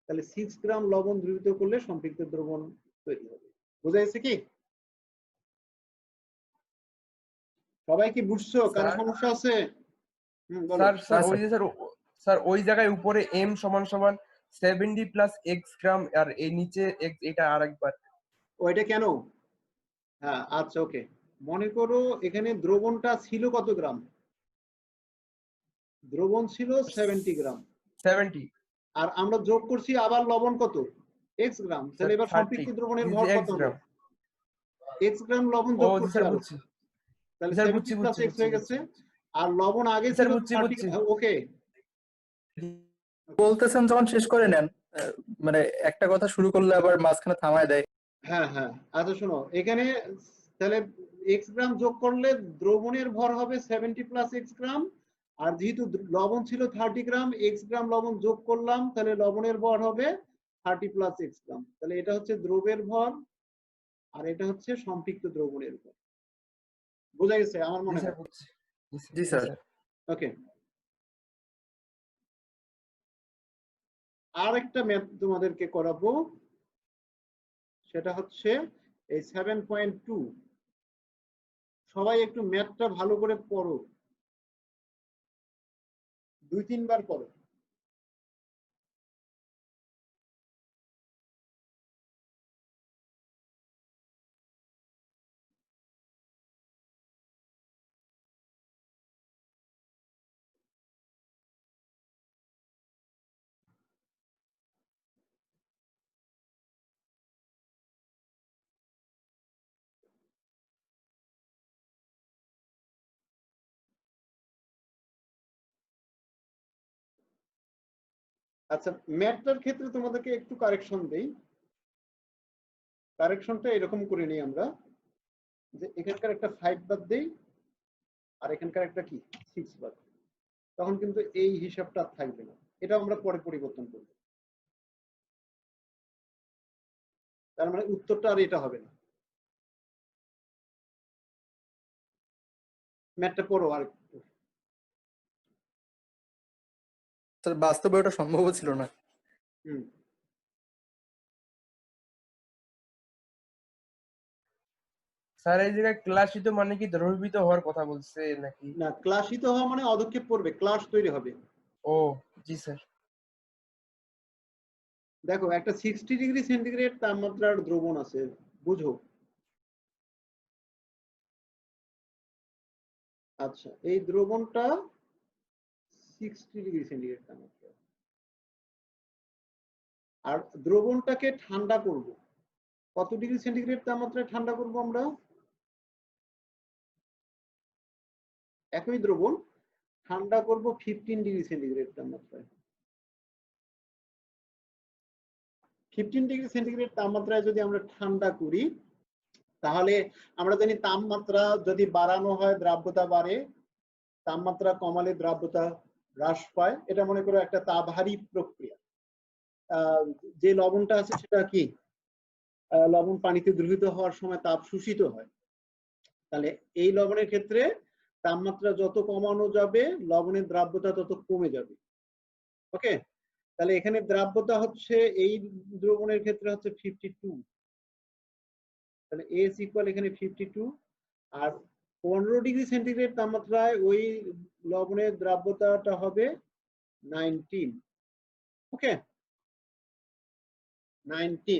তাহলে 6 গ্রাম লবণ দ্রবীভূত করলে সম্পৃক্ত দ্রবণ তৈরি হবে। বোঝা গেছে কি? সবাই কি বুঝছো? কারো স্যার। সমস্যা আছে? বলো। স্যার স্যার হ্যাঁ, ওই যে স্যার ওই জায়গায় উপরে m সমান সমান 70 প্লাস x গ্রাম আর এই নিচে x, এটা আরেকবার। ওইটা কেন? হ্যাঁ আচ্ছা ওকে, মনে করো এখানে দ্রবণটা ছিল কত গ্রাম? দ্রবণ ছিল 70 গ্রাম, 70 আর আমরা যোগ করছি আবার লবণ কত? x গ্রাম। তাহলে এবার 30 সম্পৃক্ত দ্রবণের জি ভর জি কত x হলো? গ্রাম। x গ্রাম লবণ ও যোগ জি করছি স্যার আরো, বুঝছি, তাহলে স্যার 70 বুঝছি প্লাস বুঝছি x হয়ে গেছে। আর লবণ আগে স্যার ছিল বুঝছি 30। বুঝছি। ওকে, বলতেছেন যখন শেষ করে নেন, মানে একটা কথা শুরু করলে আবার মাঝখানে থামায় দেয়। হ্যাঁ হ্যাঁ আচ্ছা শোনো, এখানে তাহলে x গ্রাম যোগ করলে দ্রবণের ভর হবে 70 প্লাস x গ্রাম, আর যেহেতু লবণ ছিল 30 গ্রাম, x গ্রাম লবণ যোগ করলাম, তাহলে লবণের ভর হবে 30 প্লাস x গ্রাম। তাহলে এটা হচ্ছে দ্রবের ভর, আর এটা হচ্ছে সম্পৃক্ত দ্রবণের ভর। বোঝা গেছে আমার জি মনে স্যার হয়? বুঝছি। জি স্যার। ওকে, আর একটা ম্যাথ তোমাদেরকে করাবো, সেটা হচ্ছে এই 7.2। সবাই একটু ম্যাথটা ভালো করে পড়ো, 2-3 বার পড়ো। আচ্ছা, ম্যাথটার ক্ষেত্রে তোমাদেরকে একটু কারেকশন দেই। কারেকশনটা এরকম করে নিই আমরা, যে এখানকার একটা 5 বাদ দেই, আর এখানকার একটা কি 6 বাদ। তখন কিন্তু এই হিসাবটা আর থাকবে না, এটা আমরা পরে পরিবর্তন করব। তার মানে উত্তরটা আর এটা হবে না। ম্যাথটা পড়ো আর একটু। স্যার বাস্তবে ওটা সম্ভব ছিল না। হুম, স্যার এই জায়গায় ক্লাসিত মানে কি দ্রবীভূত হওয়ার কথা বলছে নাকি? না, ক্লাসিত হওয়া মানে অধক্ষেপ পড়বে, ক্লাস তৈরি হবে। ও জি স্যার। দেখো একটা 60 ডিগ্রি সেন্টিগ্রেড তাপমাত্রার দ্রবণ আছে, বুঝো। আচ্ছা, এই দ্রবণটা 60 ডিগ্রি সেন্টিগ্রেড তাপমাত্রা, আর দ্রবণটাকে ঠান্ডা করব কত ডিগ্রি সেন্টিগ্রেড তাপমাত্রায় ঠান্ডা করব আমরা? একই দ্রবণ ঠান্ডা করব 15 ডিগ্রি সেন্টিগ্রেড তাপমাত্রায়। 15 ডিগ্রি সেন্টিগ্রেড তাপমাত্রায় যদি আমরা ঠান্ডা করি, তাহলে আমরা জানি তাপমাত্রা যদি বাড়ানো হয় দ্রাব্যতা বাড়ে, তাপমাত্রা কমালে দ্রাব্যতা হ্রাস পায়। এটা মনে করো একটা তাপহারী প্রক্রিয়া। যে লবণটা আছে সেটা কি, লবণ পানিতে দ্রবীভূত হওয়ার সময় তাপ শোষিত হয়। তাহলে এই লবণের ক্ষেত্রে তাপমাত্রা যত কমানো যাবে, লবণের দ্রাব্যতা তত কমে যাবে। ওকে, তাহলে এখানে দ্রাব্যতা হচ্ছে এই দ্রবণের ক্ষেত্রে হচ্ছে 52। তাহলে এস ইকুয়াল এখানে 52, আর 15 ডিগ্রি সেন্টিগ্রেড তাপমাত্রায় ওই লবণের দ্রাব্যতাটা হবে 19। ওকে, 19।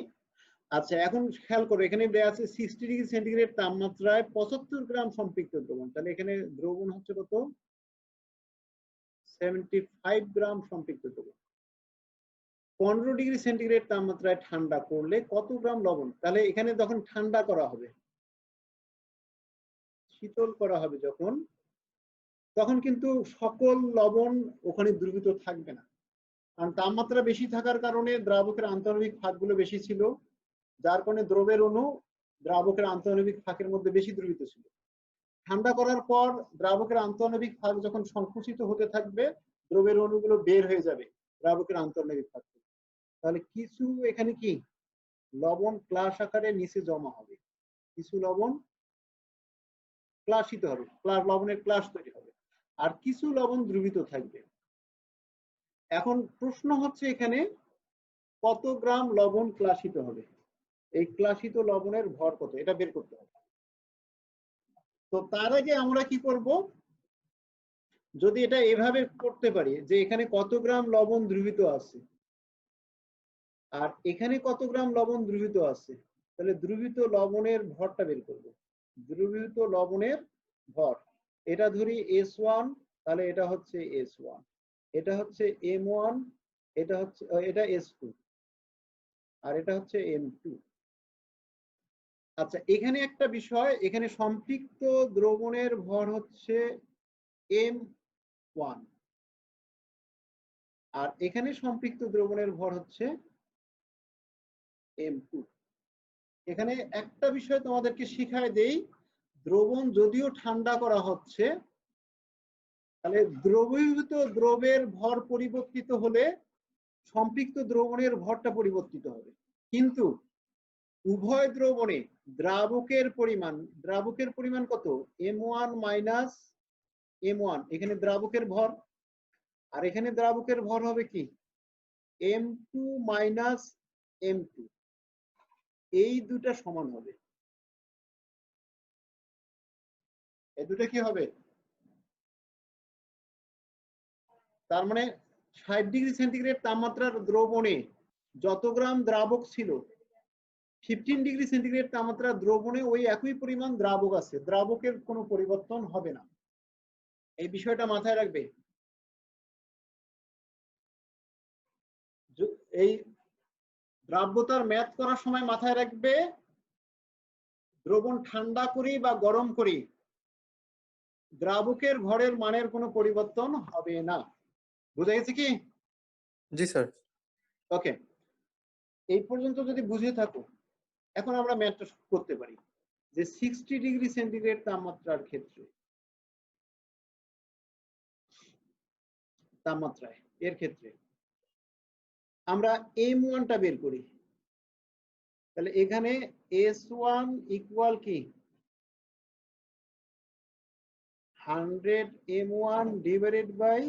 আচ্ছা, এখন খেয়াল করো, এখানে দেয়া আছে 60 ডিগ্রি সেন্টিগ্রেড তাপমাত্রায় 75 গ্রাম সম্পৃক্ত দ্রবণ। তাহলে এখানে দ্রবণ হচ্ছে কত? 75 গ্রাম সম্পৃক্ত দ্রবণ। 15 ডিগ্রি সেন্টিগ্রেড তাপমাত্রায় ঠান্ডা করলে কত গ্রাম লবণ? তাহলে এখানে যখন ঠান্ডা করা হবে, শীতল করা হবে যখন, তখন কিন্তু সকল লবণ ওখানে দ্রবীভূত থাকবে না। কারণ তাপমাত্রা বেশি থাকার কারণে দ্রাবকের আন্তঃআণবিক ফাঁকগুলো বেশি ছিল, যার কারণে দ্রবের অণু দ্রাবকের আন্তঃআণবিক ফাঁকের মধ্যে বেশি দ্রবীভূত ছিল। ঠান্ডা করার পর দ্রাবকের আন্তঃআণবিক ফাঁক যখন সংকুচিত হতে থাকবে, দ্রবের অণুগুলো বের হয়ে যাবে দ্রাবকের আন্তঃআণবিক ফাঁক থেকে। তাহলে কিছু এখানে কি লবণ ক্লাস আকারে নিচে জমা হবে, কিছু লবণ ক্লাসিত হবে, লবণের ক্লাস তৈরি হবে, আর কিছু লবণ দ্রবীভূত থাকবে। এখন প্রশ্ন হচ্ছে এখানে কত গ্রাম লবণ ক্লাসিত হবে, এই ক্লাসিত লবণের ভর কত, এটা বের করতে হবে। তো তার আগে আমরা কি করব, যদি এটা এভাবে করতে পারি যে এখানে কত গ্রাম লবণ দ্রবীভূত আছে আর এখানে কত গ্রাম লবণ দ্রবীভূত আছে, তাহলে দ্রবীভূত লবণের ভরটা বের করব। দ্রবীভূত লবণের ভর, এটা ধরি S1, তাহলে এটা হচ্ছে S1, এটা হচ্ছে M1, এটা হচ্ছে এটা S2, আর এটা হচ্ছে M2। আচ্ছা, এখানে একটা বিষয়, এখানে সম্পৃক্ত দ্রবণের ভর হচ্ছে M1 আর এখানে সম্পৃক্ত দ্রবণের ভর হচ্ছে M2। এখানে একটা বিষয় তোমাদেরকে শিখায় দেই, দ্রবণ যদিও ঠান্ডা করা হচ্ছে, তাহলে দ্রবীভূত দ্রবের ভর পরিবর্তিত হলে সম্পৃক্ত দ্রবণের ভরটা পরিবর্তিত হবে, কিন্তু উভয় দ্রবণে দ্রাবকের পরিমাণ কত, M1 মাইনাস M1, এখানে দ্রাবকের ভর, আর এখানে দ্রাবকের ভর হবে কি M2 মাইনাস M2, এই দুটা সমান হবে। এই দুটা কি হবে, তার মানে 60 ডিগ্রি সেন্টিগ্রেড তাপমাত্রার দ্রবণে যত গ্রাম দ্রাবক ছিল, 15 ডিগ্রি সেন্টিগ্রেড তাপমাত্রার দ্রবণে ওই একই পরিমাণ দ্রাবক আছে, দ্রাবকের কোনো পরিবর্তন হবে না। এই বিষয়টা মাথায় রাখবে। এই দ্রাব্যতার ম্যাথ করার সময় মাথায় রাখবে, দ্রবণ ঠান্ডা করি বা গরম করি, দ্রাবকের ভরের মানের কোনো পরিবর্তন হবে না। বুঝা গেছে কি? জি স্যার। ওকে, এই পর্যন্ত যদি বুঝে থাকো, এখন আমরা ম্যাথটা করতে পারি যে 60 ডিগ্রি সেন্টিগ্রেড তাপমাত্রার ক্ষেত্রে, তাপমাত্রায় এর ক্ষেত্রে আমরা M1টা বের করি। তাহলে এখানে S1 ইকুয়াল কি 100 M1 divided by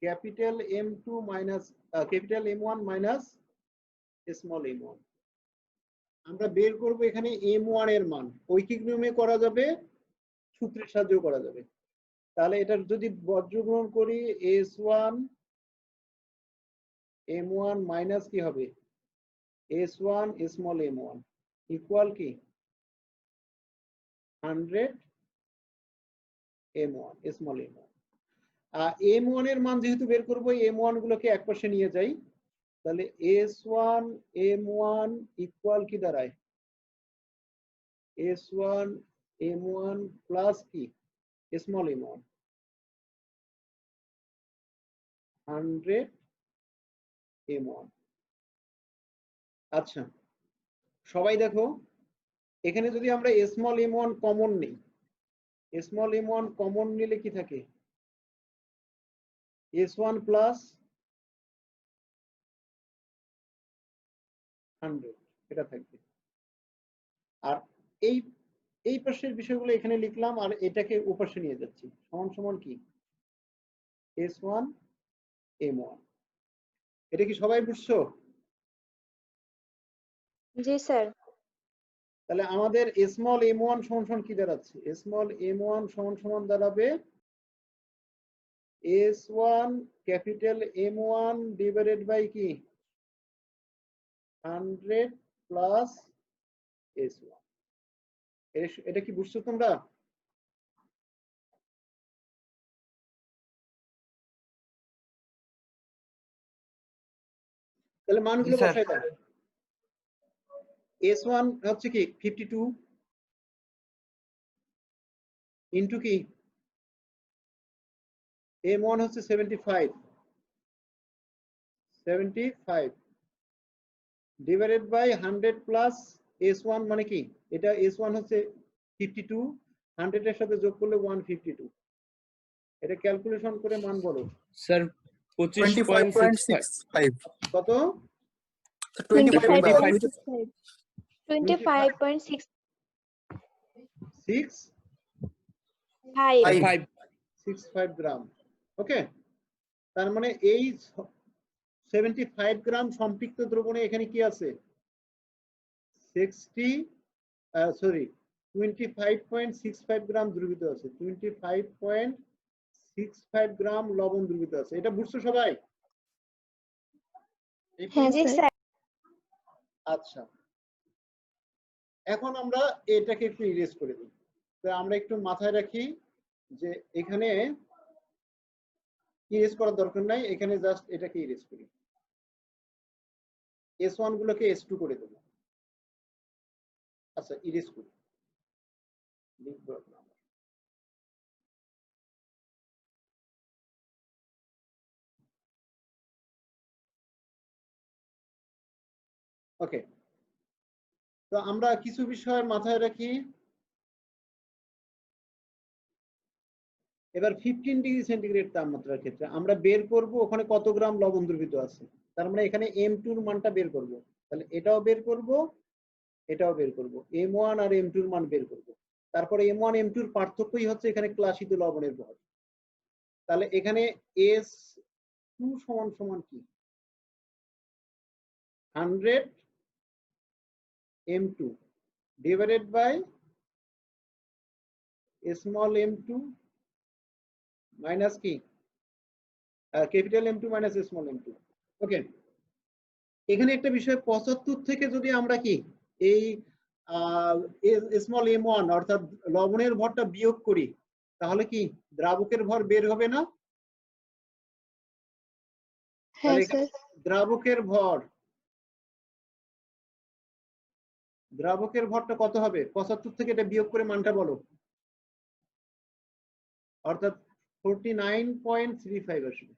capital M2 minus capital M1 minus small m1। আমরা বের করব এখানে M1 এর মান, ঐকিক নিয়মে করা যাবে, সূত্রের সাহায্যেও করা যাবে। তাহলে এটার যদি বর্গগ্রহণ করি S1 M1 মাইনাস কি হবে S1 স্মল m1 ইকুয়াল কি 100 M1 স্মল m1। M1 এর মান যেহেতু বের করব, M1 গুলোকে একপাশে নিয়ে যাই, তাহলে S1 M1 ইকুয়াল কি দাঁড়ায় S1 M1 প্লাস কি স্মল m1 100 M1। আচ্ছা, সবাই দেখো, এখানে যদি আমরা স্মল m1 কমন নিই, স্মল m1 কমন নিলে কি থাকে S1 প্লাস 100 এটা থাকবে। আর এই পাশের বিষয়গুলো এখানে লিখলাম আর এটাকে ওপাশে নিয়ে যাচ্ছি, সমান সমান কি S1 M1। এটা কি সবাই বুঝছো? জি স্যার। তাহলে আমাদের স্মল m1 সমান সমান কি দাঁড়াচ্ছে, স্মল m1 সমান সমান দাঁড়াবে S1 capital M1 divided by কি 100 প্লাস S1। এটা কি বুঝছো তোমরা? তাহলে মানগুলো জি, স্যার। বসাই দাও। S1 হচ্ছে কি 52 ইনটু কি M1 হচ্ছে 75 ডিভাইডেড বাই 100 প্লাস S1 মানে কি, এটা S1 হচ্ছে 52, 100 এর সাথে যোগ করলে 152। এটা ক্যালকুলেশন করে মান বলো স্যার 25.65 কত। 25.65 25.65 65 গ্রাম। ওকে, তার মানে এই 75 গ্রাম সম্পৃক্ত দ্রবণে এখানে কি আছে 60 25.65 গ্রাম দ্রবীভূত আছে, 25.65 গ্রাম লবণ দ্রবীভূত আছে। এটা বুঝছো সবাই? এই হ্যাঁ জি স্যার। আচ্ছা, এখন আমরা এটাকে একটু ইরেজ করে দিই। তো আমরা একটু মাথায় রাখি যে এখানে ইরেজ করার দরকার নাই, এখানে জাস্ট এটাকে ইরেজ করি, S1 গুলোকে S2 করে দেব। আচ্ছা, ইরেজ করি, লিখবো আপনার। ওকে, তো আমরা কিছু বিষয় মাথায় রাখি। এবার 15 ডিগ্রি সেন্টিগ্রেড তাপমাত্রার ক্ষেত্রে আমরা বের করব ওখানে কত গ্রাম লবণ দ্রবীভূত আছে। তার মানে এখানে M2 এর মানটা বের করব। তাহলে এটাও বের করব, এটাও বের করব, M1 আর M2 এর মান বের করব। তারপরে M1 M2 এর পার্থক্যই হচ্ছে এখানে ক্লাসিত লবণের ভর। তাহলে এখানে S2 সমান সমান কি? 100 M2 divided by small m2 minus কি capital M2 minus small m2। Okay, এখানে একটা বিষয় 75 থেকে যদি আমরা কি এই স্মল m1 অর্থাৎ লবণের ভরটা বিয়োগ করি তাহলে কি দ্রাবকের ভর বের হবে না? হ্যাঁ তাহলে স্যার। দ্রাবকের ভরটা কত হবে? 75 থেকে এটা বিয়োগ করে মানটা বলো। অর্থাৎ 49.35 আসবে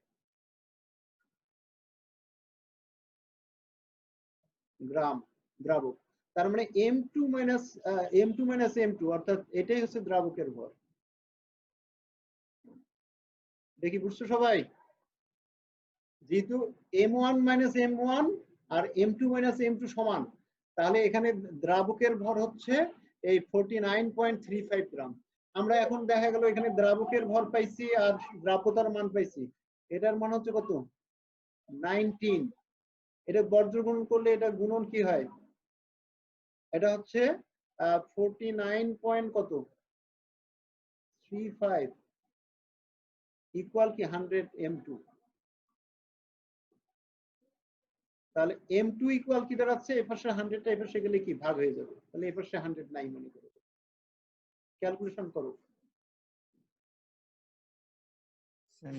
গ্রাম দ্রাবক। তার মানে M2 মাইনাস M2 অর্থাৎ এটাই হচ্ছে দ্রাবকের ভর। দেখি বুঝছো সবাই? যেহেতু M1 মাইনাস M1 আর M2 মাইনাস M2 সমান, তাহলে এখানে দ্রাবকের ভর হচ্ছে এই 49.35 গ্রাম। আমরা এখন দেখা গেল এখানে দ্রাবকের ভর পাইছি আর দ্রাব্যতার মান পাইছি। এটার মান হচ্ছে কত? 19। এটা বর্জ্য গুণন করলে এটা গুণন কি হয়? এটা হচ্ছে 49.35 ইকুয়াল কি 100 M2। তাহলে M2 ইকুয়াল কি দাঁড়াচ্ছে? এ পাশে 100টা এ পাশে গেলে কি ভাগ হয়ে যাবে, তাহলে এ পাশে 100 নাই মনে করো। ক্যালকুলেশন করো।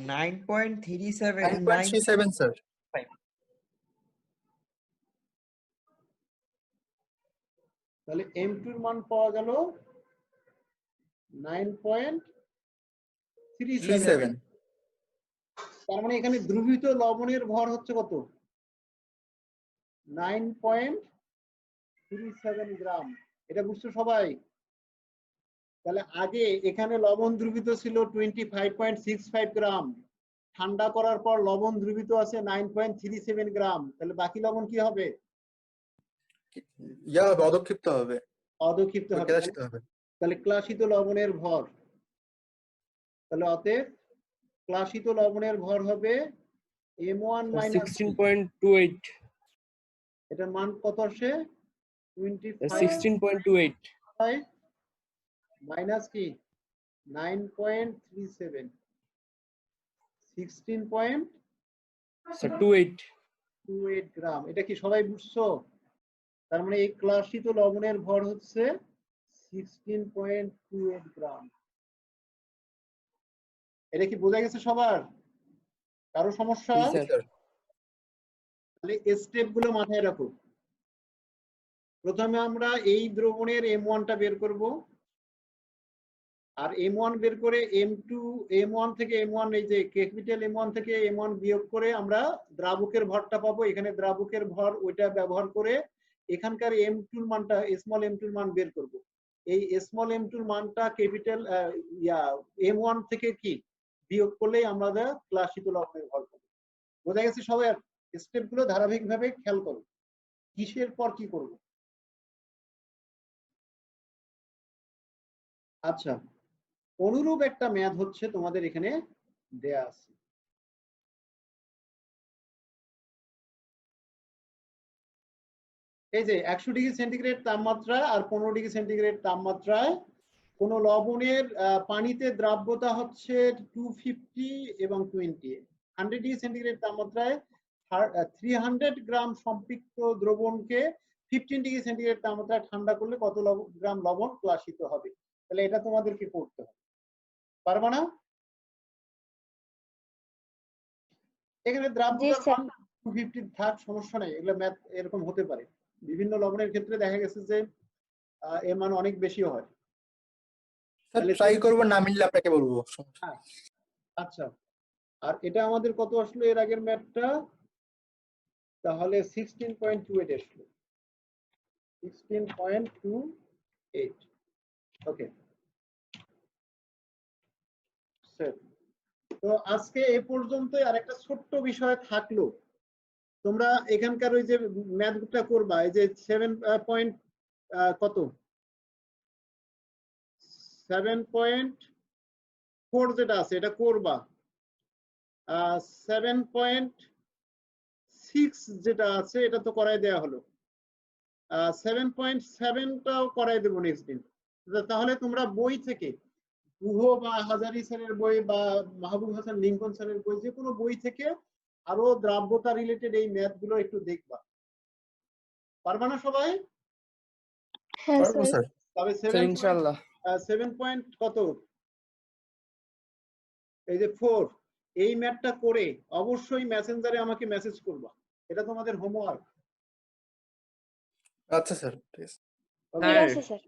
9.37 স্যার। তাহলে M2 এর মান পাওয়া গেল 9.37। তার মানে এখানে দ্রবীভূত লবণের ভর হচ্ছে কত? 9.37 গ্রাম। এটা বুঝছো সবাই? তাহলে আগে এখানে লবণ দ্রবীভূত ছিল 25.65 গ্রাম, ঠান্ডা করার পর লবণ দ্রবীভূত আছে 9.37 গ্রাম। তাহলে বাকি লবণ কি হবে? ইয়া হবে, অদক্ষিপ্ত হবে, অদক্ষিপ্ত হবে। প্রকাশিত হবে। তাহলে ক্লাসিত লবণের ভর, তাহলে অতএব ক্লাসিত লবণের ভর হবে M1 মাইনাস 16.28 এটার মান কত আসে? 16.28 25 মাইনাস কি 9.37 16.28 গ্রাম। এটা কি সবাই বুঝছো? তার মানে এই ক্লাসিত লবণের ভর হচ্ছে 16.28 গ্রাম। এটা কি বোঝা গেছে সবার? কারো সমস্যা? জি স্যার। তাহলে স্টেপ গুলো মাথায় রাখো। প্রথমে আমরা এই দ্রবণের M1 টা বের করব, আর M1 বের করে M1 থেকে M1 এই যে ক্যাপিটাল M1 থেকে M1 বিয়োগ করে আমরা দ্রাবকের ভরটা পাবো। এখানে দ্রাবকের ভর ওইটা ব্যবহার করে এখানকার M2 এর মানটা স্মল M2 এর মান বের করব। এই স্মল M2 এর মানটা ক্যাপিটাল M1 থেকে কি বিয়োগ করলেই আমরা ক্লাসিত লবণের ভর পাবো। বোঝা গেছে সবাই? স্টেপ গুলো ধারাবাহিকভাবে খেয়াল করো, কিসের পর কি করব। আচ্ছা, অনুরূপ একটা ম্যাথ হচ্ছে তোমাদের এখানে দেয়া আছে। এই যে 100 ডিগ্রি সেন্টিগ্রেড তাপমাত্রা আর 15 ডিগ্রি সেন্টিগ্রেড তাপমাত্রায় কোন লবণের পানিতে দ্রাব্যতা হচ্ছে 250 এবং 20। 100 ডিগ্রি সেন্টিগ্রেড তাপমাত্রায় 300 গ্রাম সম্পৃক্ত দ্রবণকে 15 ডিগ্রি সেন্টিগ্রেড তাপমাত্রায় ঠান্ডা করলে কত গ্রাম লবণ ক্লাসিত হবে? তাহলে এটা তোমাদেরকে করতে হবে, পারবা না? এখানে দ্রাব্যতার স্যার। মান 250 থাক, সমস্যা নাই, এগুলো ম্যাথ এরকম হতে পারে। বিভিন্ন লবণের ক্ষেত্রে দেখা গেছে যে এর মান অনেক বেশি হয়। তাহলে ট্রাই করবো, না মিললে আপনাকে বলবো। হ্যাঁ, আচ্ছা। আর এটা আমাদের কত আসলো এর আগের ম্যাথটা? তাহলে 16.28 আসলো, 16.28। ওকে, তো আজকে এ পর্যন্তই। আর একটা ছোট্ট বিষয় থাকলো, তোমরা এখানকার ওই যে ম্যাথটা করবা, এই যে 7.4 যেটা আছে এটা করবা, 7.6 যেটা আছে এটা তো করাই দেয়া হলো, 7.7টাও করাই দেবো নেক্সট দিন। তাহলে তোমরা বই থেকে, গুহ বা হাজারি স্যারের বই বা মাহবুব হাসান লিঙ্কন স্যারের বই, যে কোনো বই থেকে আরো দ্রাব্যতা রিলেটেড এই ম্যাথ গুলো একটু দেখবা, পারবা না সবাই? হ্যাঁ পারবো স্যার। স্যার। তবে স্যার ইনশাআল্লাহ। 7 পয়েন্ট কত, এই যে 4, এই ম্যাথটা করে অবশ্যই মেসেঞ্জারে আমাকে মেসেজ করবা, এটা তোমাদের হোমওয়ার্ক। আচ্ছা স্যার, ঠিক আছে। ঠিক স্যার আছে স্যার।